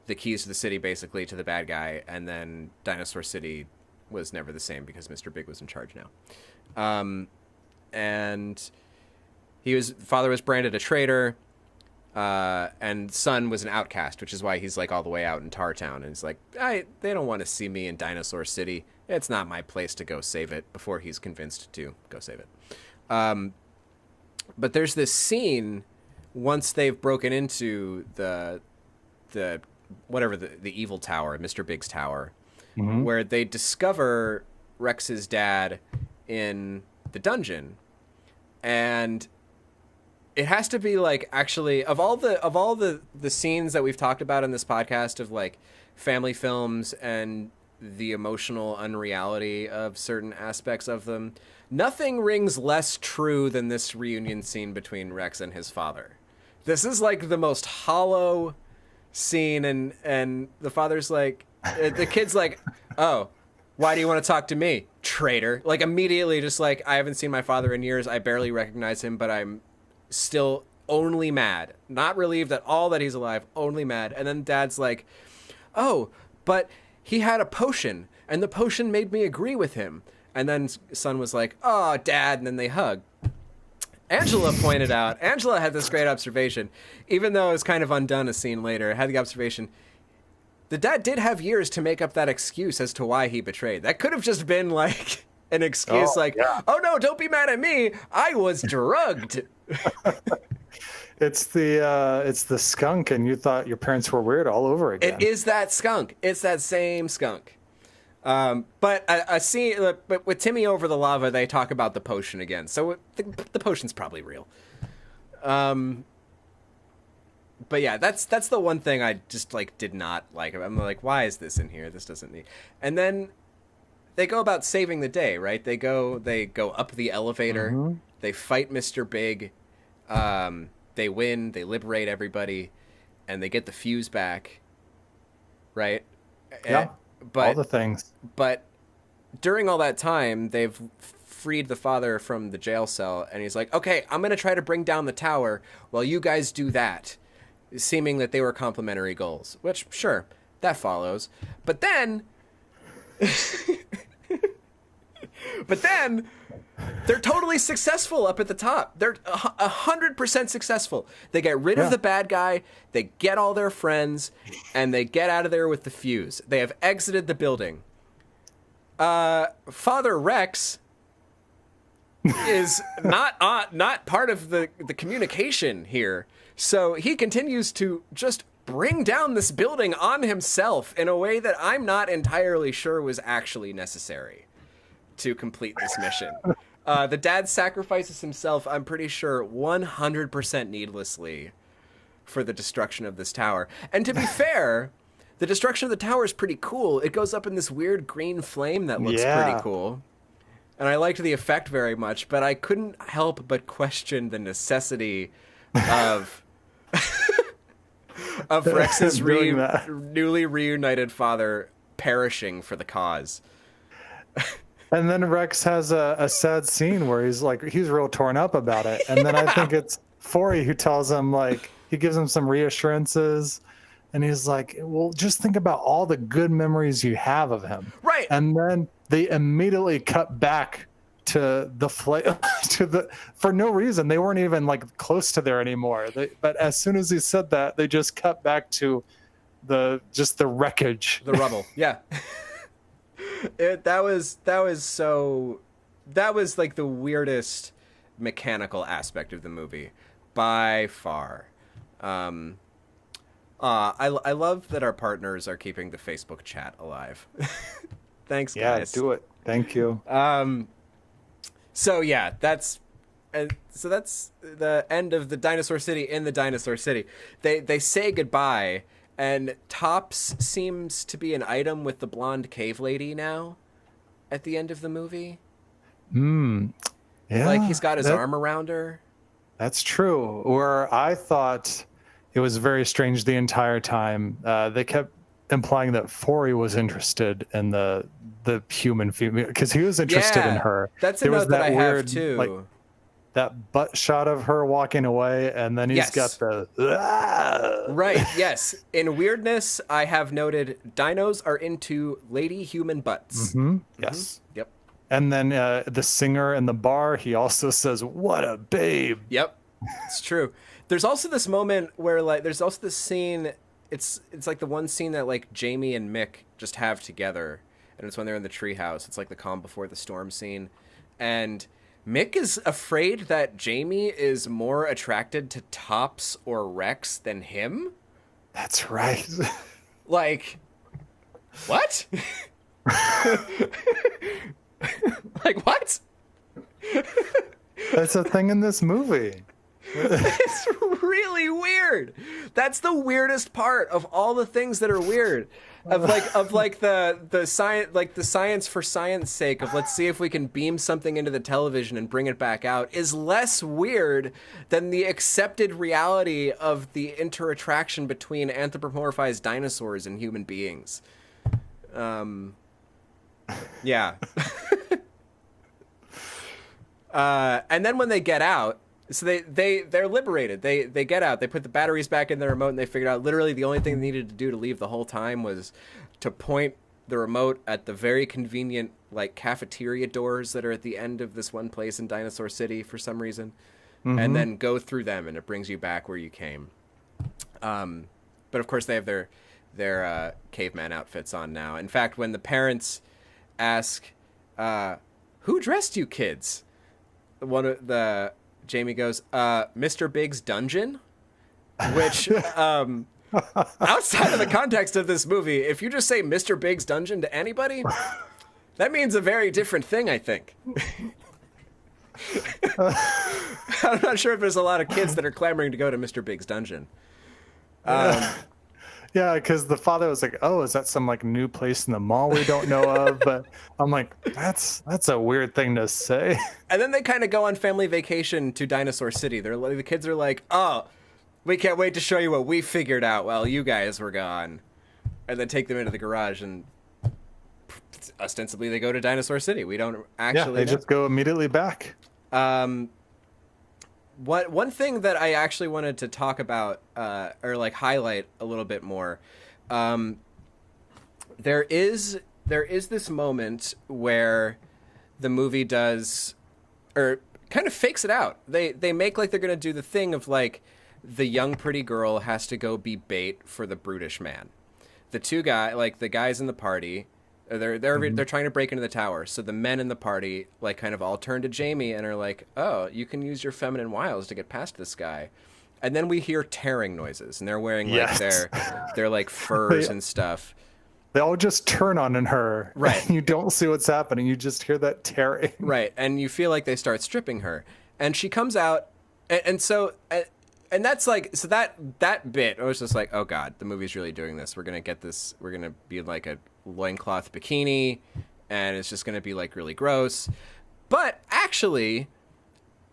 Speaker 7: the keys to the city basically to the bad guy, and then Dinosaur City was never the same because Mr. Big was in charge now. And father was branded a traitor, and son was an outcast, which is why he's like all the way out in Tartown, and he's like, they don't want to see me in Dinosaur City. It's not my place to go save it, before he's convinced to go save it. But there's this scene once they've broken into the whatever the evil tower, Mr. Big's tower, where they discover Rex's dad in the dungeon, and it has to be like, actually, of all the scenes that we've talked about in this podcast of like family films and the emotional unreality of certain aspects of them, nothing rings less true than this reunion scene between Rex and his father. This is like the most hollow scene, and the father's like, the kid's like, oh, why do you want to talk to me, traitor? Like, immediately just like, I haven't seen my father in years, I barely recognize him, but I'm still only mad, not relieved at all that he's alive, only mad. And then dad's like, oh, but he had a potion, and the potion made me agree with him. And then son was like, oh, dad, and then they hug. Angela had this great observation, even though it was kind of undone a scene later, had the observation, the dad did have years to make up that excuse as to why he betrayed. That could have just been like an excuse, oh no, don't be mad at me, I was drugged.
Speaker 6: It's the skunk, and you thought your parents were weird all over again.
Speaker 7: It is that skunk. It's that same skunk. But I see. But with Timmy over the lava, they talk about the potion again. So the potion's probably real. But yeah, that's the one thing I just like did not like. I'm like, why is this in here? This doesn't need. And then they go about saving the day, right? They go up the elevator. They fight Mr. Big. They win. They liberate everybody, and they get the fuse back. Right?
Speaker 6: Yeah. But all the things.
Speaker 7: But during all that time, they've freed the father from the jail cell, and he's like, okay, I'm going to try to bring down the tower while you guys do that, seeming that they were complementary goals, which, sure, that follows. But then they're totally successful up at the top. They're 100% successul. They get rid of the bad guy, they get all their friends, and they get out of there with the fuse. They have exited the building. Father Rex is not part of the communication here. So he continues to just bring down this building on himself in a way that I'm not entirely sure was actually necessary to complete this mission. The dad sacrifices himself, I'm pretty sure, 100% needlessly for the destruction of this tower. And to be fair, the destruction of the tower is pretty cool. It goes up in this weird green flame that looks pretty cool. And I liked the effect very much, but I couldn't help but question the necessity of of Rex's newly reunited father perishing for the cause.
Speaker 6: And then Rex has a sad scene where he's real torn up about it. And then I think it's Forey who tells him, like, he gives him some reassurances, and he's like, well, just think about all the good memories you have of him.
Speaker 7: Right.
Speaker 6: And then they immediately cut back to the for no reason. They weren't even like close to there anymore. But as soon as he said that, they just cut back to the wreckage,
Speaker 7: the rubble. Yeah. That was like the weirdest mechanical aspect of the movie by far. I love that our partners are keeping the Facebook chat alive. Thanks, guys.
Speaker 6: Yeah, do it. Thank you.
Speaker 7: So yeah, that's the end of the Dinosaur City in the Dinosaur City. They say goodbye, and Tops seems to be an item with the blonde cave lady now at the end of the movie.
Speaker 6: Yeah.
Speaker 7: Like he's got his arm around her.
Speaker 6: That's true. Where I thought it was very strange the entire time. They kept implying that Forey was interested in the human female, because he was interested in her.
Speaker 7: That's a note that I have too.
Speaker 6: Like, that butt shot of her walking away, and then he's got the
Speaker 7: right. Yes, in weirdness, I have noted dinos are into lady human butts.
Speaker 6: Yes.
Speaker 7: Yep.
Speaker 6: And then the singer in the bar, he also says, "What a babe."
Speaker 7: Yep, it's true. There's also this moment where there's also this scene. It's like the one scene that like Jamie and Mick just have together, and it's when they're in the treehouse. It's like the calm before the storm scene, and Mick is afraid that Jamie is more attracted to Tops or Rex than him?
Speaker 6: That's right.
Speaker 7: Like, what? Like, what?
Speaker 6: That's a thing in this movie.
Speaker 7: It's really weird. That's the weirdest part of all the things that are weird. Of the science, like the science for science sake of let's see if we can beam something into the television and bring it back out is less weird than the accepted reality of the interattraction between anthropomorphized dinosaurs and human beings. Yeah. And then when they get out, so they're liberated. They get out. They put the batteries back in the remote, and they figured out literally the only thing they needed to do to leave the whole time was to point the remote at the very convenient like cafeteria doors that are at the end of this one place in Dinosaur City for some reason, and then go through them, and it brings you back where you came. But of course, they have their caveman outfits on now. In fact, when the parents ask, "Who dressed you kids?" Jamie goes, Mr. Big's dungeon, which, outside of the context of this movie, if you just say Mr. Big's dungeon to anybody, that means a very different thing, I think. I'm not sure if there's a lot of kids that are clamoring to go to Mr. Big's dungeon.
Speaker 6: Yeah, because the father was like, "Oh, is that some like new place in the mall we don't know of?" But I'm like, that's a weird thing to say.
Speaker 7: And then they kind of go on family vacation to Dinosaur City. The kids are like, "Oh, we can't wait to show you what we figured out while you guys were gone," and then take them into the garage and ostensibly they go to Dinosaur City. We don't actually.
Speaker 6: Yeah, they just go immediately back.
Speaker 7: One thing that I actually wanted to talk about or like highlight a little bit more, there is this moment where the movie does or kind of fakes it out. They make like they're gonna do the thing of like the young pretty girl has to go be bait for the brutish man. The the guys in the party. They're trying to break into the tower, so the men in the party like kind of all turn to Jamie and are like, "Oh, you can use your feminine wiles to get past this guy," and then we hear tearing noises, and they're wearing like their like furs and stuff.
Speaker 6: They all just turn on her,
Speaker 7: right?
Speaker 6: And you don't see what's happening; you just hear that tearing,
Speaker 7: right? And you feel like they start stripping her, and she comes out, and so. And that's like, so that bit, I was just like, oh God, the movie's really doing this. We're going to get this, we're going to be like a loincloth bikini, and it's just going to be like really gross. But actually,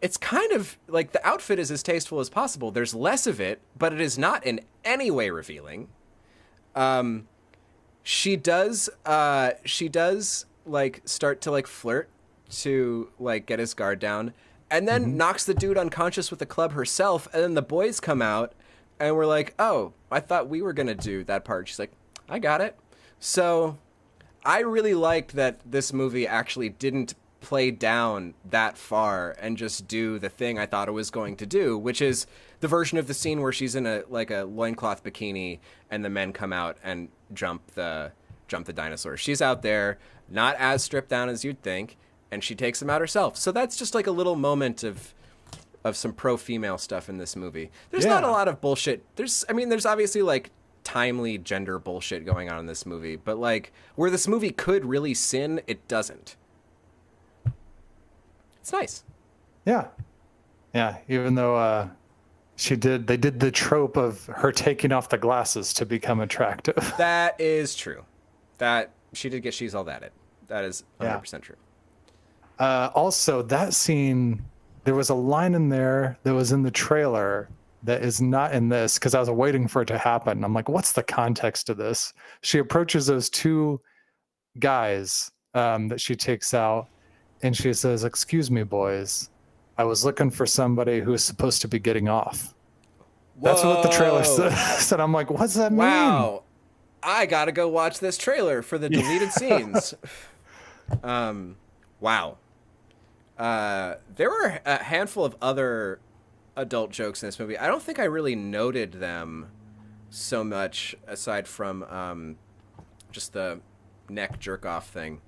Speaker 7: it's kind of like the outfit is as tasteful as possible. There's less of it, but it is not in any way revealing. She does like start to like flirt to like get his guard down. And then knocks the dude unconscious with the club herself. And then the boys come out and we're like, "Oh, I thought we were going to do that part." She's like, "I got it." So I really liked that this movie actually didn't play down that far and just do the thing I thought it was going to do, which is the version of the scene where she's in a loincloth bikini and the men come out and jump the dinosaurs. She's out there, not as stripped down as you'd think. And she takes them out herself. So that's just like a little moment of some pro-female stuff in this movie. There's not a lot of bullshit. There's obviously like timely gender bullshit going on in this movie, but like where this movie could really sin, it doesn't. It's nice.
Speaker 6: Yeah. Yeah. Even though they did the trope of her taking off the glasses to become attractive.
Speaker 7: That is true. That she did get she's all that it. That is 100% true.
Speaker 6: Also, that scene, there was a line in there that was in the trailer that is not in this because I was waiting for it to happen. I'm like, what's the context of this? She approaches those two guys that she takes out, and she says, "Excuse me, boys. I was looking for somebody who is supposed to be getting off." Whoa. That's what the trailer said. I'm like, what's that mean?
Speaker 7: Wow. I got to go watch this trailer for the deleted scenes. Wow. There were a handful of other adult jokes in this movie. I don't think I really noted them so much aside from just the neck jerk off thing.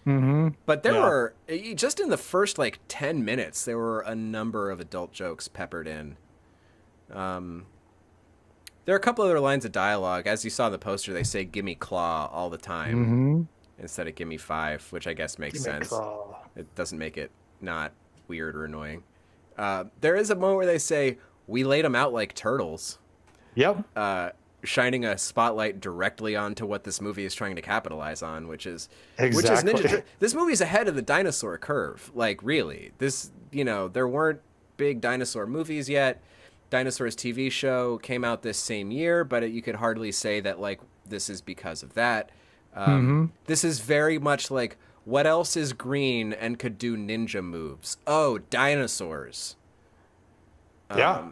Speaker 7: But there
Speaker 6: Yeah.
Speaker 7: were, just in the first like 10 minutes, there were a number of adult jokes peppered in. There are a couple other lines of dialogue. As you saw in the poster, they say "gimme claw" all the time instead of "gimme five," which I guess makes
Speaker 6: Gimme
Speaker 7: sense.
Speaker 6: claw.
Speaker 7: It doesn't make it not weird or annoying. There is a moment where they say, "We laid them out like turtles,"
Speaker 6: Yep.
Speaker 7: shining a spotlight directly onto what this movie is trying to capitalize on, which is
Speaker 6: Exactly.
Speaker 7: This movie's ahead of the dinosaur curve. Like, really, there weren't big dinosaur movies yet. Dinosaurs TV show came out this same year, but you could hardly say that like this is because of that. This is very much like, what else is green and could do ninja moves? Oh, dinosaurs.
Speaker 6: Yeah.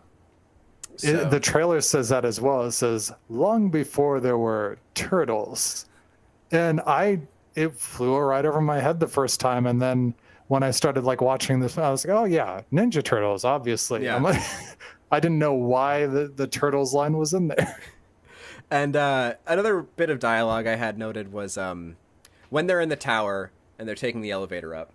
Speaker 7: So-
Speaker 6: The trailer says that as well. It says, long before there were turtles. And it flew right over my head the first time. And then when I started like watching this, I was like, oh yeah, Ninja Turtles, obviously.
Speaker 7: Yeah.
Speaker 6: I'm like, I didn't know why the Turtles line was in there.
Speaker 7: And another bit of dialogue I had noted was when they're in the tower and they're taking the elevator up.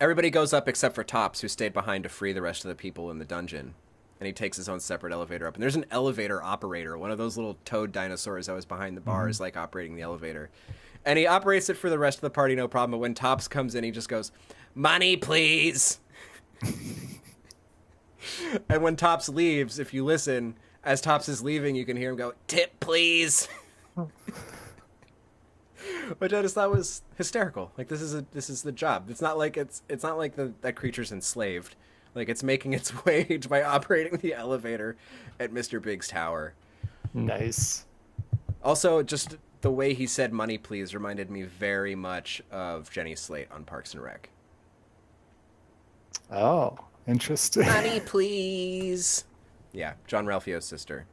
Speaker 7: Everybody goes up except for Topps, who stayed behind to free the rest of the people in the dungeon. And he takes his own separate elevator up. And there's an elevator operator. One of those little toad dinosaurs that was behind the bar is like operating the elevator. And he operates it for the rest of the party, no problem. But when Topps comes in, he just goes, "Money, please." And when Topps leaves, if you listen, as Topps is leaving, you can hear him go, "Tip, please." Which I just thought was hysterical. Like, this is the job. It's not like that creature's enslaved. Like, it's making its wage by operating the elevator at Mr. Big's tower.
Speaker 6: Nice.
Speaker 7: Also, just the way he said "money, please" reminded me very much of Jenny Slate on Parks and Rec.
Speaker 6: Oh, interesting.
Speaker 7: "Money, please." Yeah, John Ralphio's sister.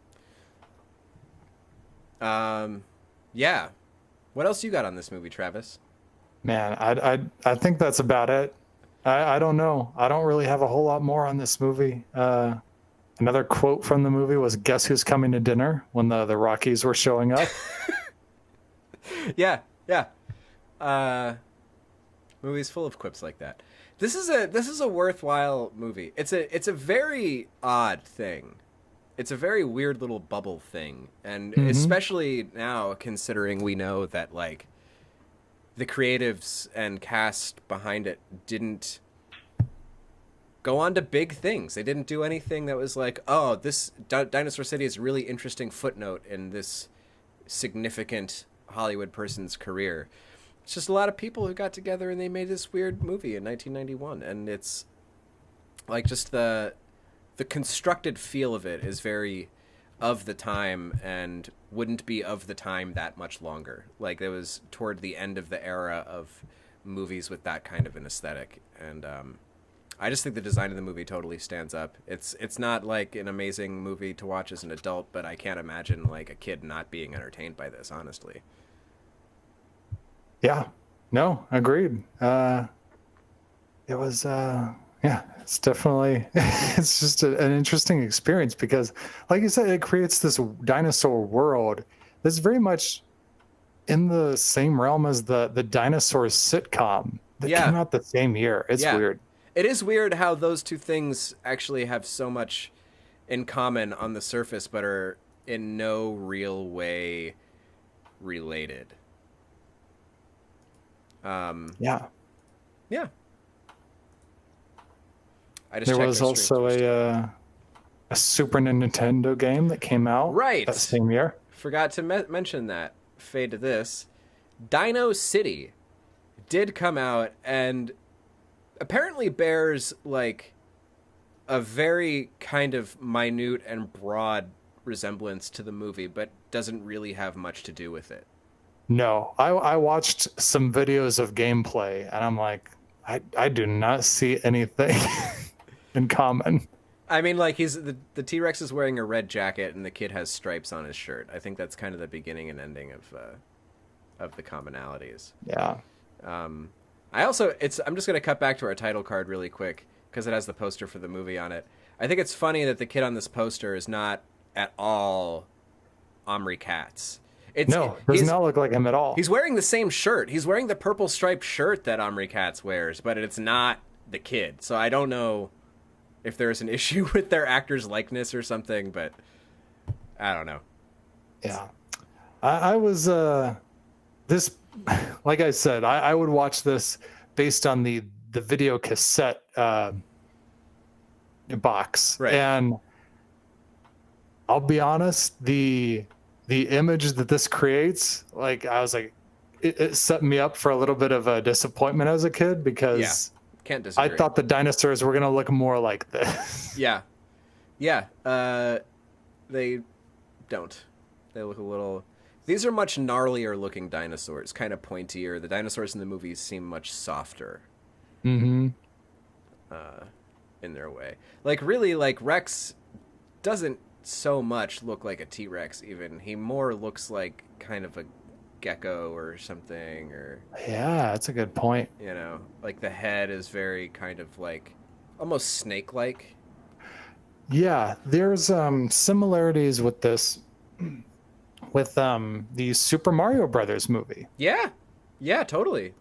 Speaker 7: Yeah. What else you got on this movie, Travis?
Speaker 6: Man, I think that's about it. I don't know. I don't really have a whole lot more on this movie. Another quote from the movie was, "Guess who's coming to dinner?" when the Rockies were showing up.
Speaker 7: Yeah. Movies full of quips like that. This is a worthwhile movie. It's a very odd thing. It's a very weird little bubble thing, and especially now considering we know that like the creatives and cast behind it didn't go on to big things. They didn't do anything that was like, oh, this Dinosaur City is a really interesting footnote in this significant Hollywood person's career. It's just a lot of people who got together and they made this weird movie in 1991, and it's like just the constructed feel of it is very of the time and wouldn't be of the time that much longer. Like, it was toward the end of the era of movies with that kind of an aesthetic. And I just think the design of the movie totally stands up. It's not like an amazing movie to watch as an adult, but I can't imagine like a kid not being entertained by this, honestly.
Speaker 6: Yeah. No, agreed. It was yeah, it's definitely it's just an interesting experience because, like you said, it creates this dinosaur world that's very much in the same realm as the Dinosaurs sitcom that came out the same year. It's weird.
Speaker 7: It is weird how those two things actually have so much in common on the surface, but are in no real way related.
Speaker 6: Yeah. There was also a Super Nintendo game that came out that same year.
Speaker 7: Forgot to mention that. Fade to this. Dino City did come out and apparently bears like a very kind of minute and broad resemblance to the movie, but doesn't really have much to do with it.
Speaker 6: No, I watched some videos of gameplay and I'm like, I do not see anything in common.
Speaker 7: I mean, like, the T-Rex is wearing a red jacket and the kid has stripes on his shirt. I think that's kind of the beginning and ending of the commonalities.
Speaker 6: Yeah.
Speaker 7: I'm just going to cut back to our title card really quick because it has the poster for the movie on it. I think it's funny that the kid on this poster is not at all Omri Katz.
Speaker 6: No, does not look like him at all.
Speaker 7: He's wearing the same shirt. He's wearing the purple striped shirt that Omri Katz wears, but it's not the kid. So I don't know if there's an issue with their actor's likeness or something, but I don't know.
Speaker 6: Yeah. I was, this, like I said, I would watch this based on the video cassette box.
Speaker 7: Right.
Speaker 6: And I'll be honest, the image that this creates, like, I was like, it set me up for a little bit of a disappointment as a kid because
Speaker 7: can't disagree.
Speaker 6: I thought the dinosaurs were going to look more like this.
Speaker 7: Yeah. They don't. They look a little... These are much gnarlier looking dinosaurs, kind of pointier. The dinosaurs in the movies seem much softer.
Speaker 6: Mm-hmm.
Speaker 7: In their way. Like, really, like, Rex doesn't so much look like a T-Rex, even. He more looks like kind of a gecko or something, or...
Speaker 6: Yeah, that's a good point.
Speaker 7: You know, like, the head is very kind of, like, almost snake-like.
Speaker 6: Yeah, there's similarities with this... with the Super Mario Brothers movie.
Speaker 7: Yeah, totally.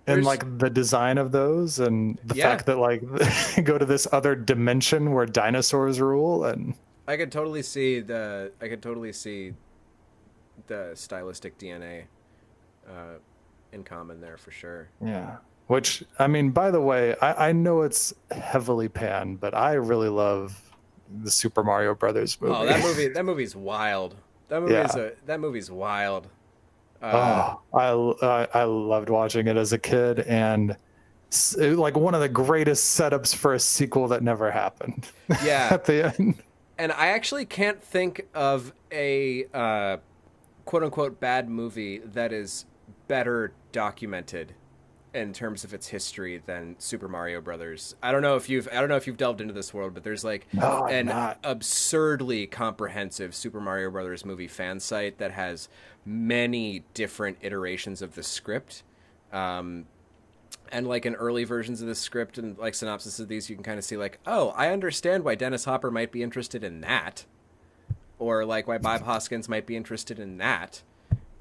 Speaker 6: And like the design of those and the fact that like they go to this other dimension where dinosaurs rule, and
Speaker 7: I could totally see the stylistic DNA in common there for sure.
Speaker 6: Yeah. Which, I mean, by the way, I know it's heavily panned, but I really love the Super Mario Brothers movie.
Speaker 7: Oh, that movie's wild. That movie's wild.
Speaker 6: I loved watching it as a kid, and like one of the greatest setups for a sequel that never happened.
Speaker 7: Yeah.
Speaker 6: At the end.
Speaker 7: And I actually can't think of a quote unquote bad movie that is better documented in terms of its history than Super Mario Brothers. I don't know if you've delved into this world, but there's like an absurdly comprehensive Super Mario Brothers movie fan site that has many different iterations of the script. And like in early versions of the script and like synopsis of these, you can kind of see like, oh, I understand why Dennis Hopper might be interested in that. Or like why Bob Hoskins might be interested in that.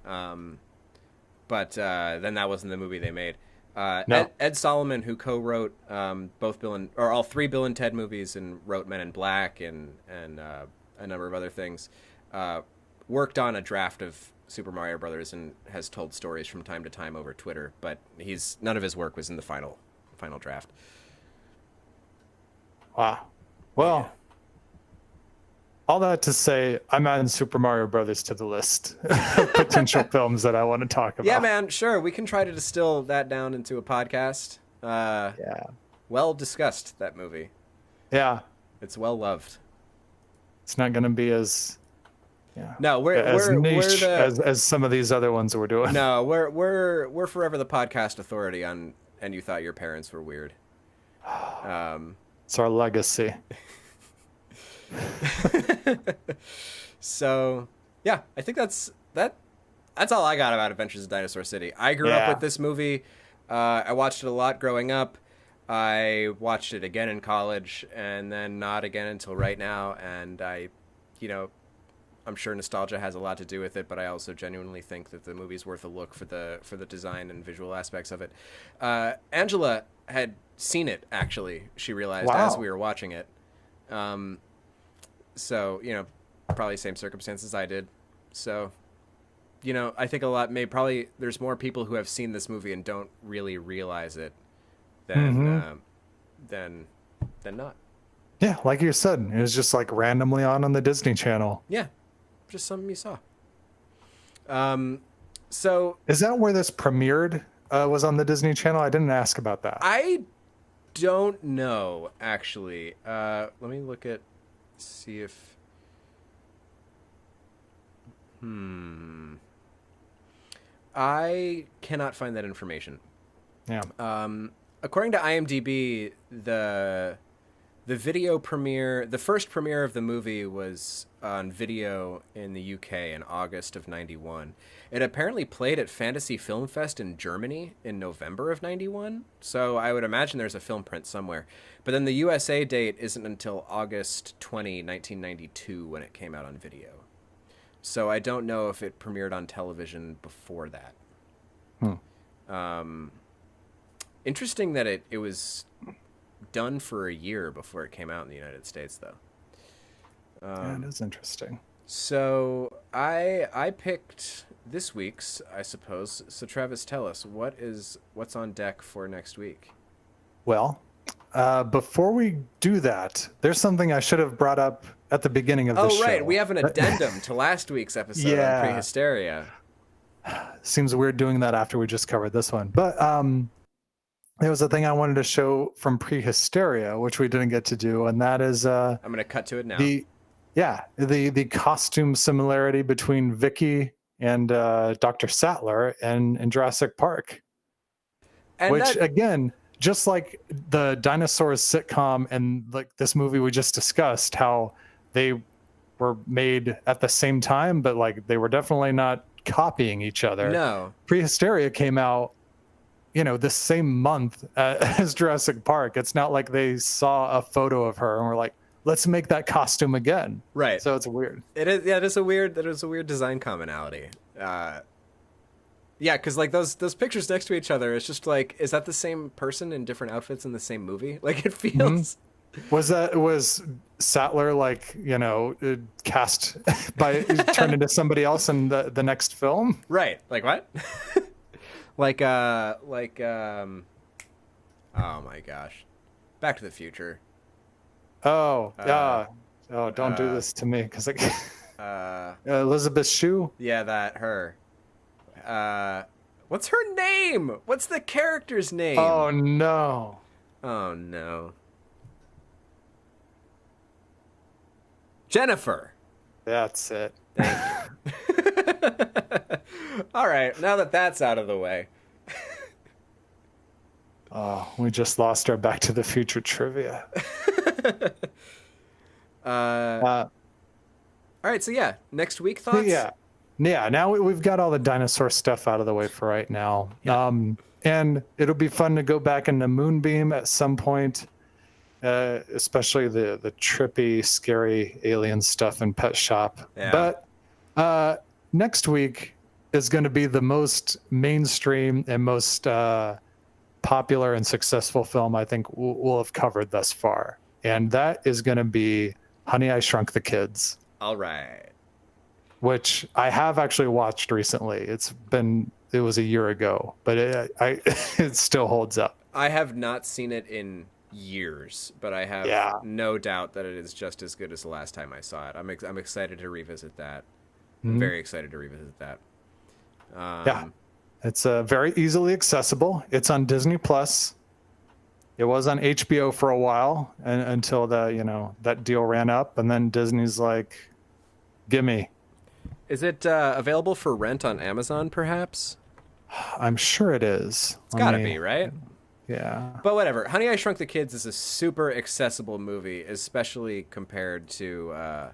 Speaker 7: But then that wasn't the movie they made.
Speaker 6: No.
Speaker 7: Ed Solomon, who co-wrote all three Bill and Ted movies and wrote Men in Black and a number of other things, worked on a draft of Super Mario Brothers and has told stories from time to time over Twitter. But none of his work was in the final draft.
Speaker 6: Wow. Well, all that to say, I'm adding Super Mario Brothers to the list of potential films that I want to talk about.
Speaker 7: Yeah, man, sure. We can try to distill that down into a podcast.
Speaker 6: Yeah.
Speaker 7: Well discussed, that movie.
Speaker 6: Yeah.
Speaker 7: It's well loved.
Speaker 6: It's not going to be as
Speaker 7: niche
Speaker 6: as some of these other ones we're doing.
Speaker 7: No, we're forever the podcast authority on And You Thought Your Parents Were Weird.
Speaker 6: It's our legacy.
Speaker 7: So yeah, I think that's all I got about Adventures of Dinosaur City. I grew up with this movie. I watched it a lot growing up. I watched it again in college and then not again until right now. And I'm sure nostalgia has a lot to do with it, but I also genuinely think that the movie's worth a look for the design and visual aspects of it. Angela had seen it, actually, she realized as we were watching it. So, probably same circumstances I did. So, I think there's more people who have seen this movie and don't really realize it than not.
Speaker 6: Yeah, like you said, it was just like randomly on the Disney Channel.
Speaker 7: Yeah, just something you saw. So
Speaker 6: is that where this premiered? Was on the Disney Channel? I didn't ask about that.
Speaker 7: I don't know, actually. Let me see if. I cannot find that information.
Speaker 6: Yeah.
Speaker 7: According to IMDb, the video premiere, the first premiere of the movie was on video in the UK in August of 91. It apparently played at Fantasy Film Fest in Germany in November of 91. So I would imagine there's a film print somewhere. But then the USA date isn't until August 20, 1992 when it came out on video. So I don't know if it premiered on television before that. Interesting that it was done for a year before it came out in the United States, though.
Speaker 6: That is interesting.
Speaker 7: So I picked this week's, I suppose. So Travis, tell us what's on deck for next week.
Speaker 6: Well, before we do that, there's something I should have brought up at the beginning of the show.
Speaker 7: Oh, right. We have an addendum to last week's episode on Prehysteria.
Speaker 6: Seems weird doing that after we just covered this one. But there was a thing I wanted to show from Prehysteria, which we didn't get to do, and that is
Speaker 7: I'm going to cut to it now.
Speaker 6: The costume similarity between Vicky and Dr. Sattler in Jurassic Park.
Speaker 7: And
Speaker 6: which, again, just like the Dinosaurs sitcom and like this movie we just discussed, how they were made at the same time, but like they were definitely not copying each other.
Speaker 7: No.
Speaker 6: Prehysteria came out, the same month as Jurassic Park. It's not like they saw a photo of her and were like, let's make that costume again.
Speaker 7: Right.
Speaker 6: So it's weird.
Speaker 7: It is. Yeah, that is a weird design commonality. Yeah, because like those pictures next to each other, it's just like, is that the same person in different outfits in the same movie? Like it feels.
Speaker 6: Was Sattler like cast turned into somebody else in the next film?
Speaker 7: Right. Like what? Oh my gosh, Back to the Future.
Speaker 6: Oh don't do this to me, because like Elizabeth Shue.
Speaker 7: Yeah, her. What's her name? What's the character's name?
Speaker 6: Oh no.
Speaker 7: Jennifer.
Speaker 6: That's it.
Speaker 7: Thank you. All right, now that that's out of the way.
Speaker 6: Oh, we just lost our Back to the Future trivia.
Speaker 7: All right, so yeah, next week thoughts?
Speaker 6: Yeah. Now we've got all the dinosaur stuff out of the way for right now.
Speaker 7: Yeah.
Speaker 6: And it'll be fun to go back into Moonbeam at some point, especially the trippy, scary alien stuff in Pet Shop.
Speaker 7: Yeah.
Speaker 6: But next week is going to be the most mainstream and most popular and successful film I think we'll have covered thus far. And that is going to be Honey, I Shrunk the Kids.
Speaker 7: All right.
Speaker 6: Which I have actually watched recently. It was a year ago, but it still holds up.
Speaker 7: I have not seen it in years, but I have no doubt that it is just as good as the last time I saw it. I'm excited to revisit that. I'm very excited to revisit that.
Speaker 6: It's very easily accessible. It's on Disney Plus. It was on HBO for a while until that deal ran up, and then Disney's like, "Gimme."
Speaker 7: Is it available for rent on Amazon, perhaps?
Speaker 6: I'm sure it is.
Speaker 7: It's got to be, right?
Speaker 6: Yeah.
Speaker 7: But whatever. Honey, I Shrunk the Kids is a super accessible movie, especially compared to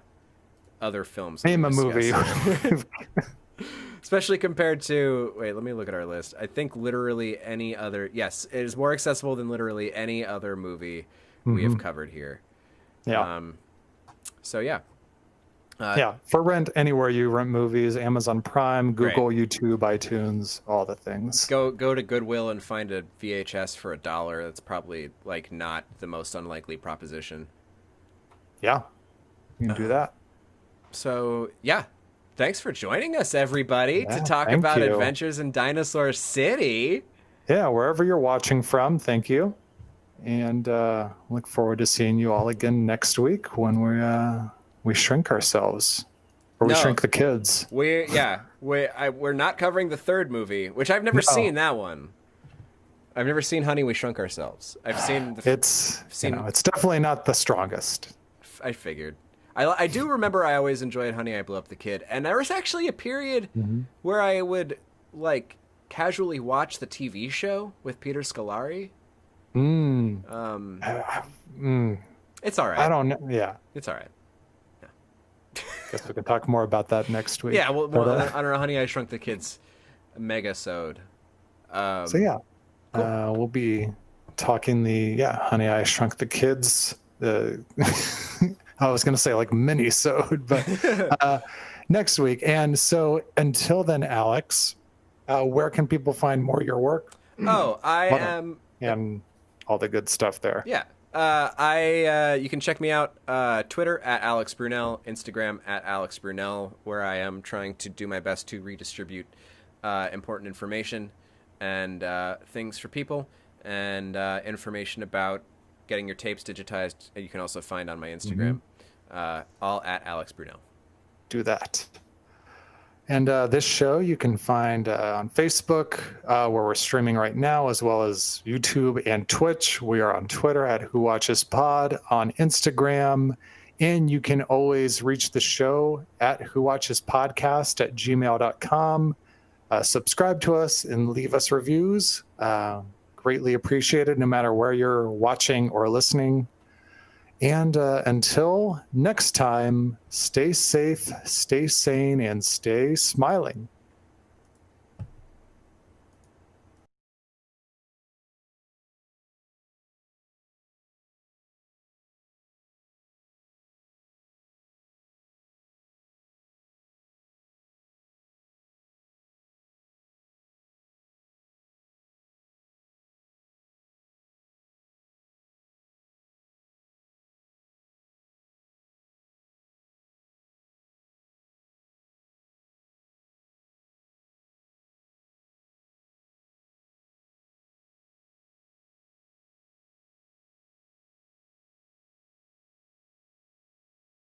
Speaker 7: other films.
Speaker 6: Name a movie.
Speaker 7: Especially compared to... Wait, let me look at our list. I think literally any other... Yes, it is more accessible than literally any other movie we have covered here.
Speaker 6: Yeah.
Speaker 7: So, yeah.
Speaker 6: For rent anywhere you rent movies, Amazon Prime, Google, YouTube, iTunes, all the things.
Speaker 7: Go to Goodwill and find a VHS for $1. That's probably like not the most unlikely proposition.
Speaker 6: Yeah, you can do that.
Speaker 7: So yeah, thanks for joining us, everybody, to talk
Speaker 6: thank
Speaker 7: about
Speaker 6: you.
Speaker 7: Adventures in Dinosaur City.
Speaker 6: Yeah, wherever you're watching from, thank you, and look forward to seeing you all again next week when we shrink ourselves, or we shrink the kids.
Speaker 7: We're not covering the third movie, which I've never seen that one. I've never seen Honey, We Shrunk Ourselves. I've seen
Speaker 6: it's definitely not the strongest.
Speaker 7: I figured. I do remember I always enjoyed Honey, I Blew Up the Kid, and there was actually a period where I would like casually watch the TV show with Peter Scolari. It's all right.
Speaker 6: I don't know. Yeah,
Speaker 7: it's all right.
Speaker 6: Guess we can talk more about that next week.
Speaker 7: Yeah, well, on our Honey, I Shrunk the Kids mega-sode.
Speaker 6: We'll be talking Honey, I Shrunk the Kids. I was going to say like mini-sode, but next week. And so until then, Alex, where can people find more of your work?
Speaker 7: Oh, I
Speaker 6: Well,
Speaker 7: am.
Speaker 6: and all the good stuff there.
Speaker 7: Yeah. You can check me out Twitter at Alex Brunel, Instagram at Alex Brunel, where I am trying to do my best to redistribute important information and things for people, and information about getting your tapes digitized. You can also find on my Instagram, all at Alex Brunel.
Speaker 6: Do that. And this show you can find on Facebook, where we're streaming right now, as well as YouTube and Twitch. We are on Twitter at Who Watches Pod, on Instagram, and you can always reach the show at whowatchespodcast@gmail.com. Subscribe to us and leave us reviews. Greatly appreciated, no matter where you're watching or listening. And until next time, stay safe, stay sane, and stay smiling.